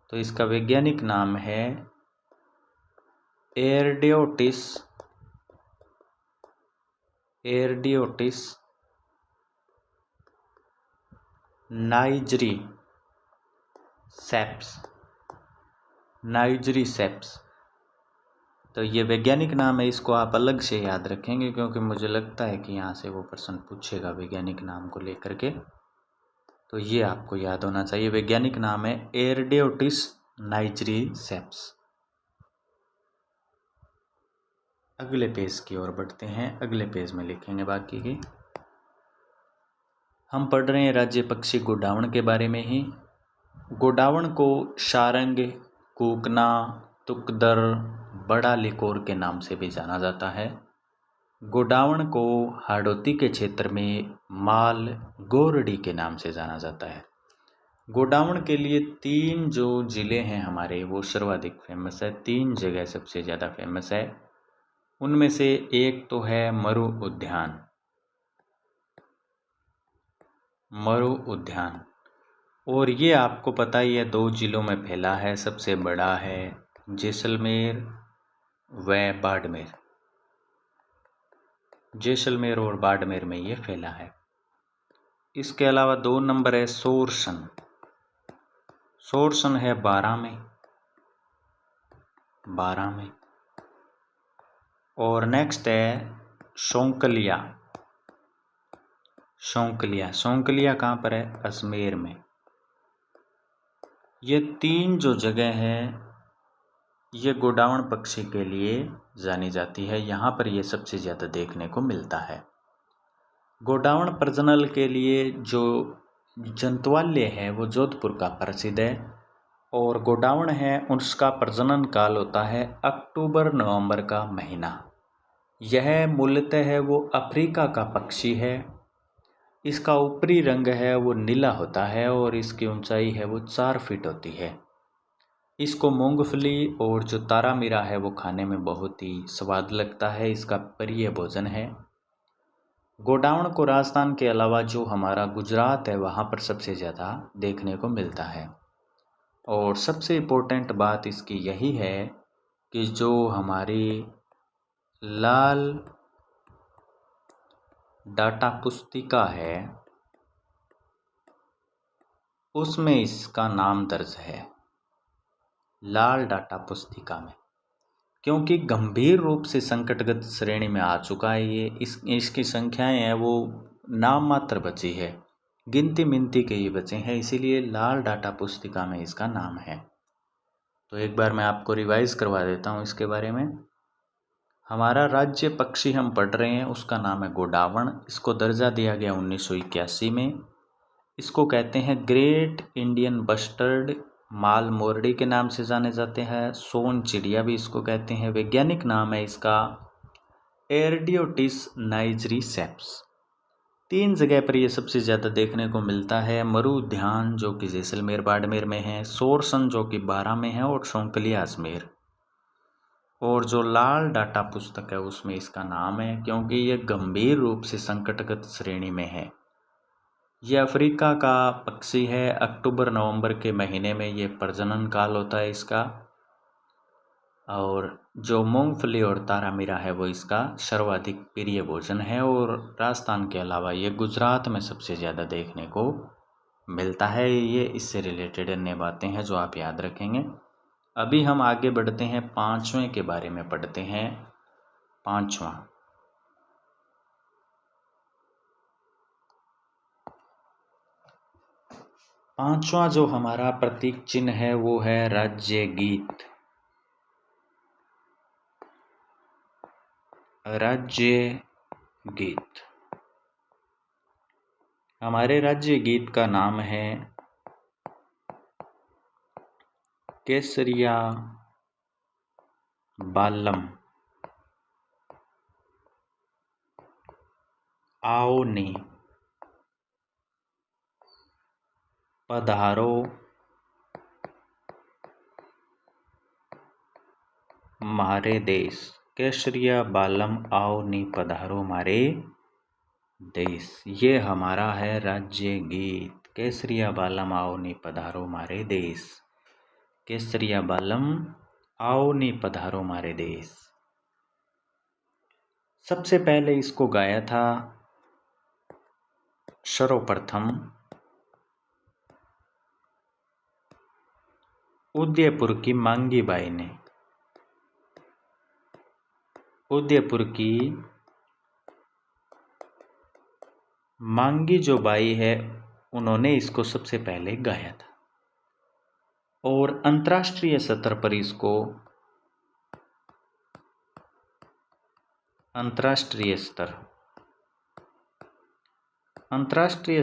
तो इसका वैज्ञानिक नाम है एरडियोटिस, एरडियोटिस नाइजरी सेप्स, नाइजरी सेप्स। तो ये वैज्ञानिक नाम है, इसको आप अलग से याद रखेंगे क्योंकि मुझे लगता है कि यहाँ से वो प्रश्न पूछेगा वैज्ञानिक नाम को लेकर के, तो ये आपको याद होना चाहिए। वैज्ञानिक नाम है एरडियोटिस नाइजरी सेप्स। अगले पेज की ओर बढ़ते हैं, अगले पेज में लिखेंगे बाकी की। हम पढ़ रहे हैं राज्य पक्षी गोडावण के बारे में ही। गोडावण को सारंग, कूकना, तुकदर, बड़ा लिकोर के नाम से भी जाना जाता है। गोडावण को हाड़ौती के क्षेत्र में माल गोरडी के नाम से जाना जाता है। गोडावण के लिए 3 जो ज़िले हैं हमारे, वो सर्वाधिक फेमस है, 3 जगह सबसे ज़्यादा फेमस है। उनमें से एक तो है मरु उद्यान, मरु उद्यान, और ये आपको पता ही है 2 जिलों में फैला है। सबसे बड़ा है जैसलमेर व बाड़मेर, जैसलमेर और बाड़मेर में ये फैला है। इसके अलावा 2 नंबर है सोरसन, सोरसन है 12 में, 12 में। और नेक्स्ट है शौंकलिया, शौंकलिया, शौंकलिया कहाँ पर है? अजमेर में। ये 3 जो जगह हैं ये गोडावण पक्षी के लिए जानी जाती है, यहाँ पर ये सबसे ज़्यादा देखने को मिलता है। गोडावण प्रजनन के लिए जो जंतुवाल्य है वो जोधपुर का प्रसिद्ध है, और गोडावण है उसका प्रजनन काल होता है अक्टूबर नवंबर का महीना। यह मूलतः है वो अफ्रीका का पक्षी है। इसका ऊपरी रंग है वो नीला होता है और इसकी ऊंचाई है वो 4 फीट होती है। इसको मूंगफली और जो तारा मीरा है वो खाने में बहुत ही स्वाद लगता है, इसका प्रिय भोजन है। गोडावण को राजस्थान के अलावा जो हमारा गुजरात है वहाँ पर सबसे ज़्यादा देखने को मिलता है। और सबसे इम्पोर्टेंट बात इसकी यही है कि जो हमारी लाल डाटा पुस्तिका है उसमें इसका नाम दर्ज है, लाल डाटा पुस्तिका में, क्योंकि गंभीर रूप से संकटगत श्रेणी में आ चुका है ये। इसकी संख्याएं हैं वो नाम मात्र बची है, गिनती मिनती के ही बचे हैं, इसीलिए लाल डाटा पुस्तिका में इसका नाम है। तो एक बार मैं आपको रिवाइज करवा देता हूँ इसके बारे में। हमारा राज्य पक्षी हम पढ़ रहे हैं उसका नाम है गोडावण। इसको दर्जा दिया गया 1981 में। इसको कहते हैं ग्रेट इंडियन बस्टर्ड, माल मोरडी के नाम से जाने जाते हैं, सोन चिड़िया भी इसको कहते हैं। वैज्ञानिक नाम है इसका एरडियोटिस नाइजरी सेप्स। 3 जगह पर ये सबसे ज़्यादा देखने को मिलता है, मरु उद्यान जो कि जैसलमेर बाड़मेर में है, सोरसन जो कि 12 में है, और शौंकलिया अजमेर। और जो लाल डाटा पुस्तक है उसमें इसका नाम है क्योंकि ये गंभीर रूप से संकटगत श्रेणी में है। ये अफ्रीका का पक्षी है, अक्टूबर नवंबर के महीने में ये प्रजनन काल होता है इसका। और जो मूंगफली और तारा मीरा है वो इसका सर्वाधिक प्रिय भोजन है, और राजस्थान के अलावा ये गुजरात में सबसे ज़्यादा देखने को मिलता है। ये इससे रिलेटेड अन्य बातें हैं जो आप याद रखेंगे। अभी हम आगे बढ़ते हैं, 5वें के बारे में पढ़ते हैं। 5वां जो हमारा प्रतीक चिन्ह है वो है राज्य गीत, राज्य गीत। हमारे राज्य गीत का नाम है केसरिया बालम। आओ नी पधारो मारे देश। केसरिया बालम आओ नी पधारो मारे देश, ये हमारा है राज्य गीत। केसरिया बालम आओ नी पधारो मारे देश। केसरिया बालम आओ नी पधारो मारे देश। सबसे पहले इसको गाया था सर्वप्रथम उदयपुर की मांगी बाई ने। उदयपुर की मांगी जो बाई है, उन्होंने इसको सबसे पहले गाया था और अंतर्राष्ट्रीय स्तर पर इसको अंतर्राष्ट्रीय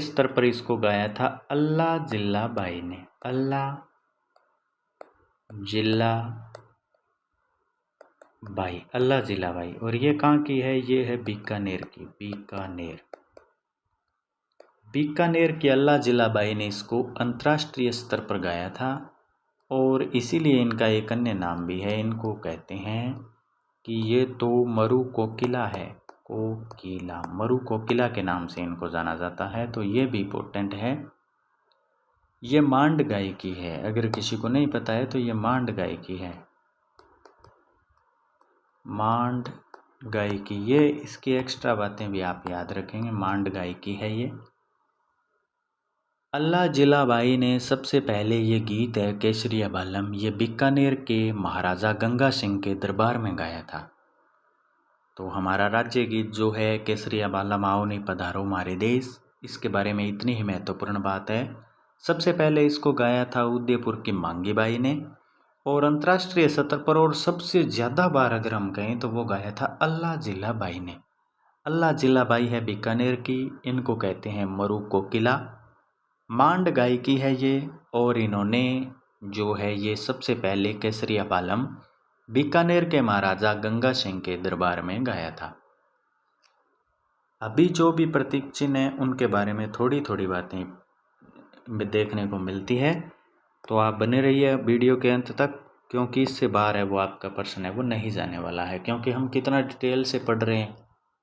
स्तर पर इसको गाया था अल्लाह जिल्ला बाई ने। अल्लाह जिल्ला बाई, अल्लाह जिला बाई। और ये कहाँ की है? ये है बीकानेर की। बीकानेर की अल्लाह जिला बाई ने इसको अंतर्राष्ट्रीय स्तर पर गाया था और इसीलिए इनका एक अन्य नाम भी है। इनको कहते हैं कि ये तो मरु कोकिला है। कोकिला, मरु कोकिला के नाम से इनको जाना जाता है। तो ये भी इम्पोर्टेंट है। ये मांड गायकी है। अगर किसी को नहीं पता है तो ये मांड गायकी है। मांड गायकी, ये इसकी एक्स्ट्रा बातें भी आप याद रखेंगे। मांड गायकी है ये। अल्लाह जिला बाई ने सबसे पहले ये गीत है केसरिया बालम, ये बीकानेर के महाराजा गंगा सिंह के दरबार में गाया था। तो हमारा राज्य गीत जो है केसरिया बालम आओ नी पधारो मारे देश, इसके बारे में इतनी ही महत्वपूर्ण बात है। सबसे पहले इसको गाया था उदयपुर की मांगी बाई ने और अंतर्राष्ट्रीय स्तर पर और सबसे ज़्यादा बार अगर हम कहें तो वो गाया था अल्लाह जिला बाई ने। अल्लाह जिला बाई है बीकानेर की। इनको कहते हैं मरु कोकिला। मांड गायकी है ये और इन्होंने जो है ये सबसे पहले केसरिया बालम बीकानेर के महाराजा गंगा सिंह के दरबार में गाया था। अभी जो भी प्रतीक चिन्ह है उनके बारे में थोड़ी थोड़ी बातें देखने को मिलती है, तो आप बने रहिए वीडियो के अंत तक, क्योंकि इससे बाहर है वो आपका प्रश्न है वो नहीं जाने वाला है। क्योंकि हम कितना डिटेल से पढ़ रहे हैं,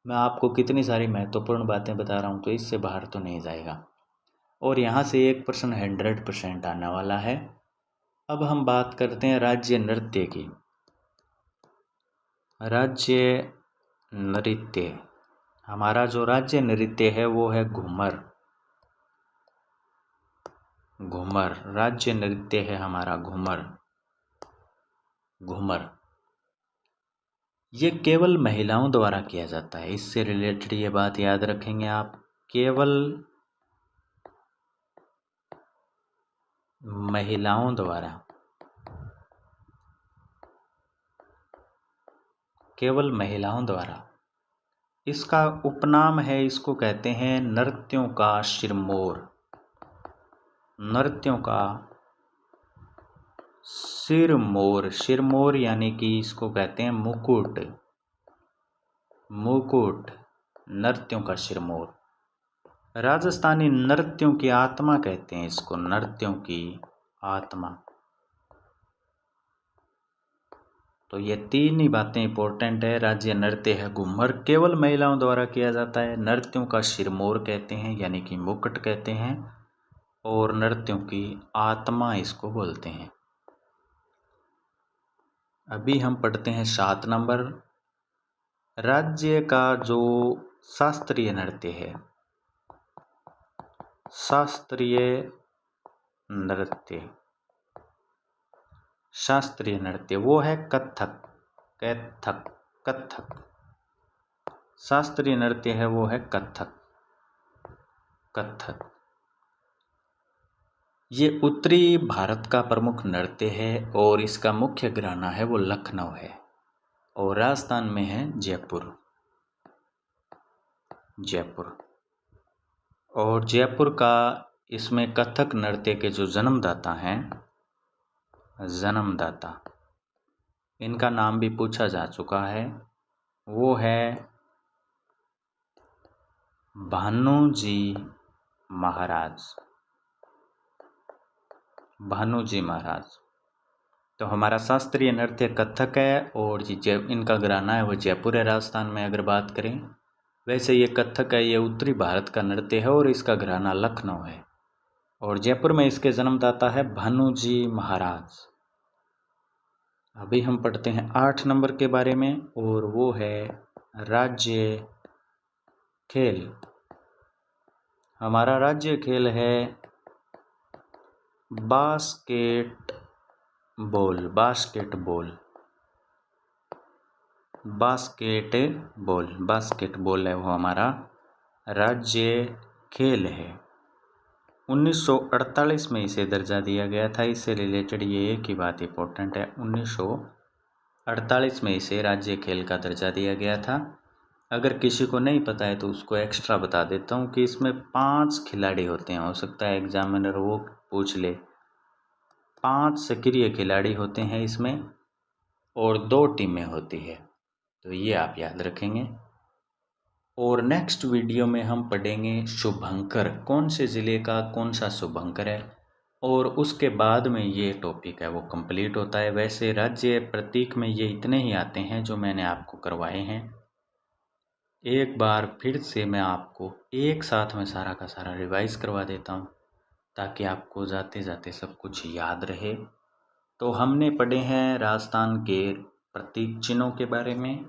मैं आपको कितनी सारी महत्वपूर्ण बातें बता रहा हूँ, तो इससे बाहर तो नहीं जाएगा। और यहाँ से एक प्रश्न 100% आने वाला है। अब हम बात करते हैं राज्य नृत्य की। राज्य नृत्य, हमारा जो राज्य नृत्य है वो है घूमर। घूमर राज्य नृत्य है हमारा घूमर। घूमर ये केवल महिलाओं द्वारा किया जाता है। इससे रिलेटेड ये बात याद रखेंगे आप, केवल महिलाओं द्वारा, केवल महिलाओं द्वारा। इसका उपनाम है, इसको कहते हैं नृत्यों का सिरमौर। नृत्यों का सिरमौर। सिरमौर यानी कि इसको कहते हैं मुकुट। मुकुट, नृत्यों का सिरमौर। राजस्थानी नृत्यों की आत्मा कहते हैं इसको, नृत्यों की आत्मा। तो ये तीन ही बातें इंपॉर्टेंट है। राज्य नृत्य है घूमर, केवल महिलाओं द्वारा किया जाता है। नृत्यों का सिरमौर कहते हैं यानी कि मुकुट कहते हैं, और नृत्यों की आत्मा इसको बोलते हैं। अभी हम पढ़ते हैं 7 नंबर। राज्य का जो शास्त्रीय नृत्य है, शास्त्रीय नृत्य, शास्त्रीय नृत्य वो है कथक। कथक शास्त्रीय नृत्य है वो है कथक। कथक ये उत्तरी भारत का प्रमुख नृत्य है और इसका मुख्य घराना है वो लखनऊ है और राजस्थान में है जयपुर। जयपुर। और जयपुर का इसमें कथक नृत्य के जो जन्मदाता हैं, इनका नाम भी पूछा जा चुका है, वो है भानुजी महाराज। तो हमारा शास्त्रीय नृत्य कथक है और इनका घराना है वो जयपुर है राजस्थान में। अगर बात करें, वैसे ये कथक है, ये उत्तरी भारत का नृत्य है और इसका घराना लखनऊ है। और जयपुर में इसके जन्मदाता है भानुजी महाराज। अभी हम पढ़ते हैं 8 नंबर के बारे में, और वो है राज्य खेल। हमारा राज्य खेल है बास्केटबॉल है वो हमारा राज्य खेल है। 1948 में इसे दर्जा दिया गया था। इससे रिलेटेड ये एक ही बात इंपॉर्टेंट है, 1948 में इसे राज्य खेल का दर्जा दिया गया था। अगर किसी को नहीं पता है तो उसको एक्स्ट्रा बता देता हूँ कि इसमें 5 खिलाड़ी होते हैं। हो सकता है एग्जामिनर वो पूछ ले। 5 सक्रिय खिलाड़ी होते हैं इसमें और 2 टीमें होती है, तो ये आप याद रखेंगे। और नेक्स्ट वीडियो में हम पढ़ेंगे शुभंकर, कौन से ज़िले का कौन सा शुभंकर है, और उसके बाद में ये टॉपिक है वो कंप्लीट होता है। वैसे राज्य प्रतीक में ये इतने ही आते हैं जो मैंने आपको करवाए हैं। एक बार फिर से मैं आपको एक साथ में सारा का सारा रिवाइज करवा देता हूँ ताकि आपको जाते जाते सब कुछ याद रहे। तो हमने पढ़े हैं राजस्थान के प्रतीक चिन्हों के बारे में,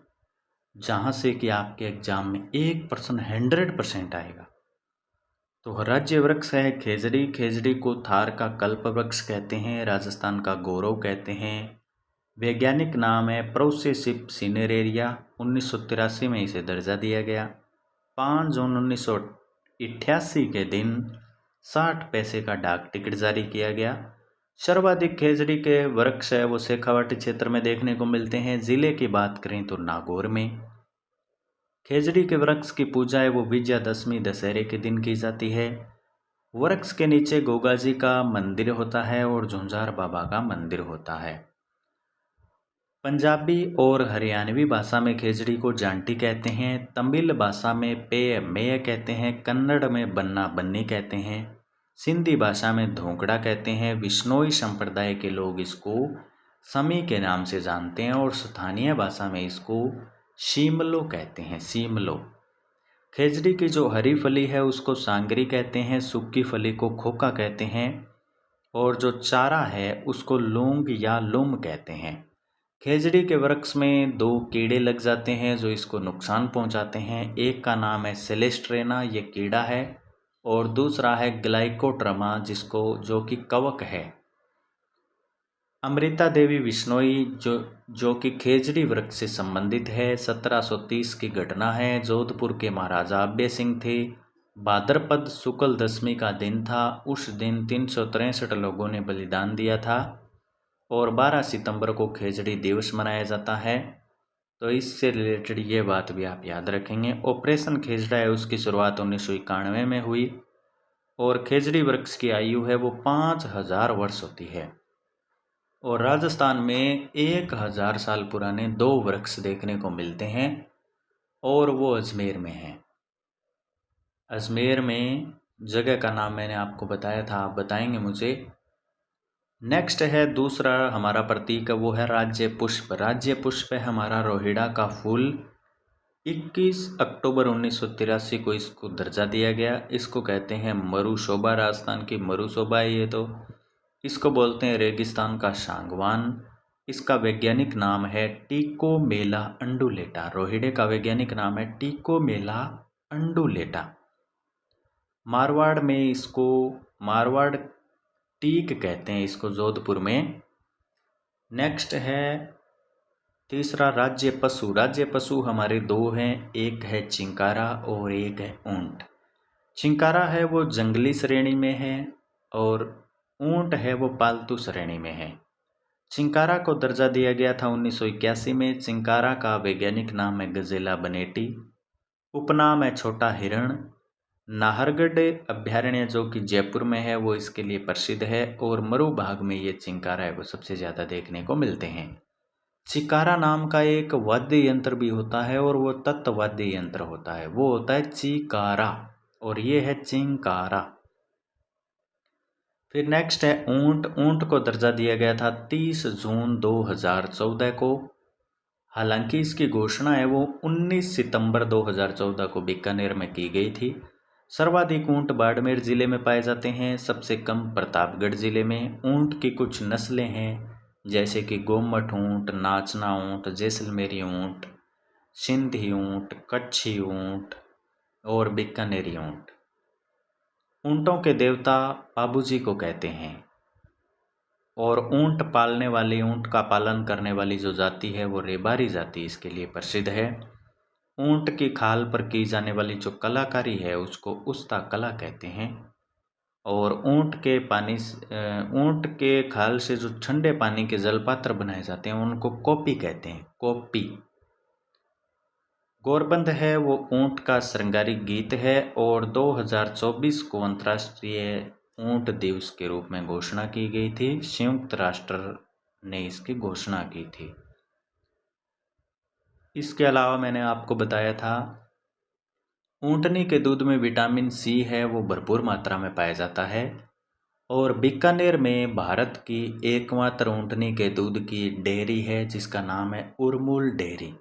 जहाँ से कि आपके एग्जाम में 1% 100% आएगा। तो राज्य वृक्ष है खेजड़ी। खेजड़ी को थार का कल्प वृक्ष कहते हैं, राजस्थान का गौरव कहते हैं। वैज्ञानिक नाम है प्रोसेसिप सिनेरेरिया। 1983 में इसे दर्जा दिया गया। 5 जून 1988 के दिन 60 पैसे का डाक टिकट जारी किया गया। सर्वाधिक खेजड़ी के वृक्ष है वो शेखावाटी क्षेत्र में देखने को मिलते हैं। ज़िले की बात करें तो नागौर में। खेजड़ी के वृक्ष की पूजा है वो विजयादशमी दशहरे के दिन की जाती है। वृक्ष के नीचे गोगा जी का मंदिर होता है और झुंझार बाबा का मंदिर होता है। पंजाबी और हरियाणवी भाषा में खेजड़ी को जांटी कहते हैं। तमिल भाषा में पेय मेय कहते हैं। कन्नड़ में बन्ना बन्नी कहते हैं। सिंधी भाषा में धोकड़ा कहते हैं। विश्नोई संप्रदाय के लोग इसको समी के नाम से जानते हैं और स्थानीय भाषा में इसको शीमलो कहते हैं। शीमलो। खेजड़ी की जो हरी फली है उसको सांगरी कहते हैं। सूखी फली को खोखा कहते हैं और जो चारा है उसको लौंग या लुम कहते हैं। खेजड़ी के वृक्ष में 2 कीड़े लग जाते हैं जो इसको नुकसान पहुंचाते हैं। एक का नाम है सेलेस्ट्रेना, ये कीड़ा है, और दूसरा है ग्लाइकोट्रमा जो कि कवक है। अमृता देवी विश्नोई जो कि खेजड़ी वृक्ष से संबंधित है। 1730 की घटना है। जोधपुर के महाराजा अभय सिंह थे। भाद्रपद शुक्ल दशमी का दिन था। उस दिन 363 लोगों ने बलिदान दिया था और 12 सितंबर को खेजड़ी दिवस मनाया जाता है। तो इससे रिलेटेड ये बात भी आप याद रखेंगे। ऑपरेशन खेजड़ा है उसकी शुरुआत 1991 में हुई और खेजड़ी वृक्ष की आयु है वो 5000 वर्ष होती है। और राजस्थान में 1000 साल पुराने 2 वृक्ष देखने को मिलते हैं और वो अजमेर में हैं। अजमेर में जगह का नाम मैंने आपको बताया था, आप बताएंगे मुझे। नेक्स्ट है दूसरा हमारा प्रतीक, वो है राज्य पुष्प। राज्य पुष्प है हमारा रोहिड़ा का फूल। 21 अक्टूबर 1983 को इसको दर्जा दिया गया। इसको कहते हैं मरुशोभा, राजस्थान की मरुशोभा है ये। तो इसको बोलते हैं रेगिस्तान का सांगवान। इसका वैज्ञानिक नाम है टिकोमेला अंडुलेटा। रोहिड़े का वैज्ञानिक नाम है टिकोमेला अंडुलेटा। मारवाड़ टीक कहते हैं इसको, जोधपुर में। नेक्स्ट है तीसरा राज्य पशु। राज्य पशु हमारे 2 हैं, एक है चिंकारा और एक है ऊंट। चिंकारा है वो जंगली श्रेणी में है और ऊंट है वो पालतू श्रेणी में है। चिंकारा को दर्जा दिया गया था 1981 में। चिंकारा का वैज्ञानिक नाम है गजेला बनेटी। उपनाम है छोटा हिरण। नाहरगढ़ अभ्यारण्य जो कि जयपुर में है वो इसके लिए प्रसिद्ध है, और मरु भाग में ये चिंकारा है वो सबसे ज़्यादा देखने को मिलते हैं। चिकारा नाम का एक वाद्य यंत्र भी होता है, और वो तत्वाद्य यंत्र होता है, वो होता है चिकारा, और ये है चिंकारा। फिर नेक्स्ट है ऊंट। ऊंट को दर्जा दिया गया था 30 जून 2014 को। हालांकि इसकी घोषणा है वो 19 सितंबर 2014 को बीकानेर में की गई थी। सर्वाधिक ऊंट बाड़मेर जिले में पाए जाते हैं, सबसे कम प्रतापगढ़ जिले में। ऊंट की कुछ नस्लें हैं जैसे कि गोमट ऊंट, नाचना ऊंट, जैसलमेरी ऊंट, सिंधी ऊंट, कच्छी ऊंट और बीकानेरी ऊंट। ऊंटों के देवता बाबूजी को कहते हैं, और ऊंट पालने वाली, ऊंट का पालन करने वाली जो जाति है वो रेबारी जाति इसके लिए प्रसिद्ध है। ऊंट की खाल पर की जाने वाली जो कलाकारी है उसको उस्ता कला कहते हैं। और ऊंट के खाल से जो ठंडे पानी के जलपात्र बनाए जाते हैं उनको कोपी कहते हैं, कोपी। गोरबंद है वो ऊंट का श्रृंगारिक गीत है, और 2024 को अंतर्राष्ट्रीय ऊंट दिवस के रूप में घोषणा की गई थी। संयुक्त राष्ट्र ने इसकी घोषणा की थी। इसके अलावा मैंने आपको बताया था ऊंटनी के दूध में विटामिन सी है वो भरपूर मात्रा में पाया जाता है, और बीकानेर में भारत की एकमात्र ऊंटनी के दूध की डेयरी है जिसका नाम है उर्मुल डेयरी।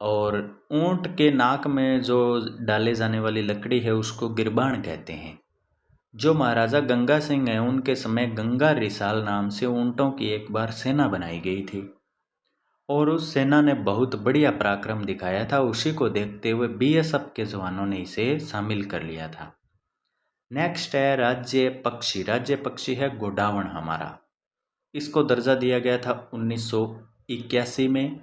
और ऊंट के नाक में जो डाले जाने वाली लकड़ी है उसको गिरबान कहते हैं। जो महाराजा गंगा सिंह हैं उनके समय गंगा रिसाल नाम से ऊंटों की एक बार सेना बनाई गई थी, और उस सेना ने बहुत बढ़िया पराक्रम दिखाया था। उसी को देखते हुए बीएसएफ के जवानों ने इसे शामिल कर लिया था। नेक्स्ट है राज्य पक्षी। राज्य पक्षी है गोडावण हमारा। इसको दर्जा दिया गया था 1981 में।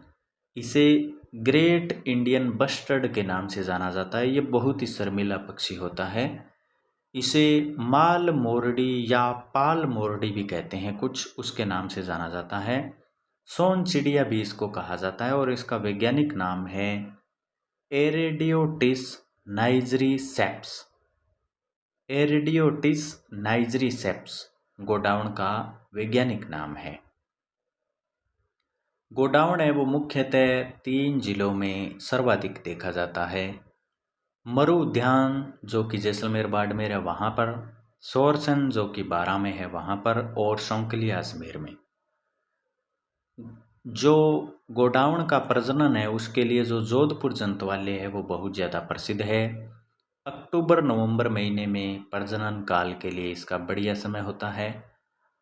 इसे ग्रेट इंडियन बस्टर्ड के नाम से जाना जाता है। ये बहुत ही शर्मीला पक्षी होता है। इसे माल मोरडी या पाल मोरडी भी कहते हैं, कुछ उसके नाम से जाना जाता है। सोन चिड़िया भी इसको कहा जाता है, और इसका वैज्ञानिक नाम है एरेडियोटिस नाइजरीसेप्स। एरेडियोटिस नाइजरीसेप्स गोडाउन का वैज्ञानिक नाम है। गोडाउन है वो मुख्यतः 3 जिलों में सर्वाधिक देखा जाता है। मरु उद्यान जो कि जैसलमेर बाड़मेर है वहाँ पर, सोरसन जो कि बारां में है वहाँ पर, और शौकलिया अजमेर में। जो गोडाउन का प्रजनन है उसके लिए जो जोधपुर जंतुवालय है वो बहुत ज़्यादा प्रसिद्ध है। अक्टूबर नवंबर महीने में प्रजनन काल के लिए इसका बढ़िया समय होता है,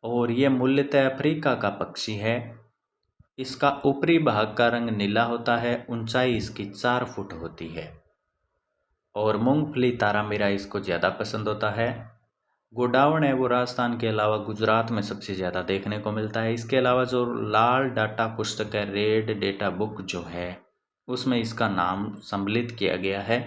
और ये मूलतः अफ्रीका का पक्षी है। इसका ऊपरी भाग का रंग नीला होता है, ऊंचाई इसकी 4 फुट होती है, और मूंगफली तारामीरा इसको ज़्यादा पसंद होता है। गोडावण है वो राजस्थान के अलावा गुजरात में सबसे ज़्यादा देखने को मिलता है। इसके अलावा जो लाल डाटा पुस्तक है, रेड डेटा बुक जो है, उसमें इसका नाम सम्मिलित किया गया है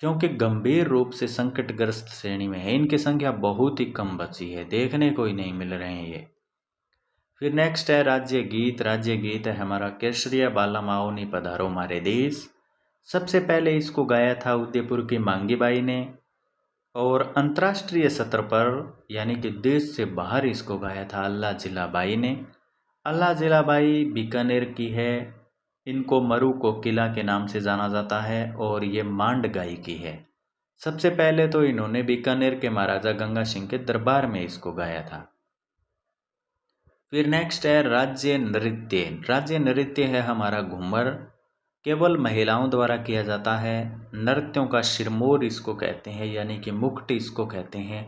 क्योंकि गंभीर रूप से संकटग्रस्त श्रेणी में है। इनकी संख्या बहुत ही कम बची है, देखने को ही नहीं मिल रहे हैं ये। फिर नेक्स्ट है राज्य गीत। राज्य गीत है हमारा केसरिया बाला माओनी पधारो मारे देश। सबसे पहले इसको गाया था उदयपुर की मांगी बाई ने, और अंतर्राष्ट्रीय सत्र पर यानी कि देश से बाहर इसको गाया था अल्लाह जिला बाई ने। अल्लाह जिला बाई बीकानेर की है। इनको मरु को किला के नाम से जाना जाता है, और ये मांड गाई की है। सबसे पहले तो इन्होंने बीकानेर के महाराजा गंगा सिंह के दरबार में इसको गाया था। फिर नेक्स्ट है राज्य नृत्य। राज्य नृत्य है हमारा घूमर। केवल महिलाओं द्वारा किया जाता है। नृत्यों का सिरमौर इसको कहते हैं, यानी कि मुकुट इसको कहते हैं।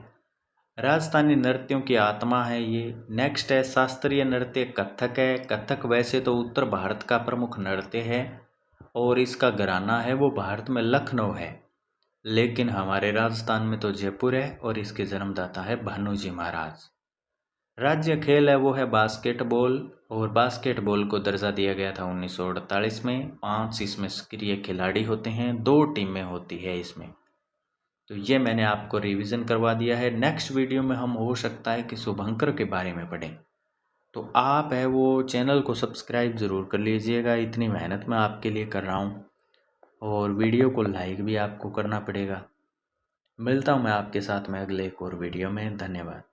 राजस्थानी नृत्यों की आत्मा है ये। नेक्स्ट है शास्त्रीय नृत्य कथक है। कथक वैसे तो उत्तर भारत का प्रमुख नृत्य है, और इसका घराना है वो भारत में लखनऊ है, लेकिन हमारे राजस्थान में तो जयपुर है, और इसके जन्मदाता है भानुजी महाराज। राज्य खेल है वो है बास्केटबॉल, और बास्केटबॉल को दर्जा दिया गया था 1948 में। 5 इसमें सक्रिय खिलाड़ी होते हैं, 2 टीमें होती है इसमें। तो ये मैंने आपको रिवीजन करवा दिया है। नेक्स्ट वीडियो में हम हो सकता है कि शुभंकर के बारे में पढ़ें, तो आप है वो चैनल को सब्सक्राइब ज़रूर कर लीजिएगा। इतनी मेहनत मैं आपके लिए कर रहा हूँ। और वीडियो को लाइक भी आपको करना पड़ेगा। मिलता हूँ मैं आपके साथ में अगले एक और वीडियो में। धन्यवाद।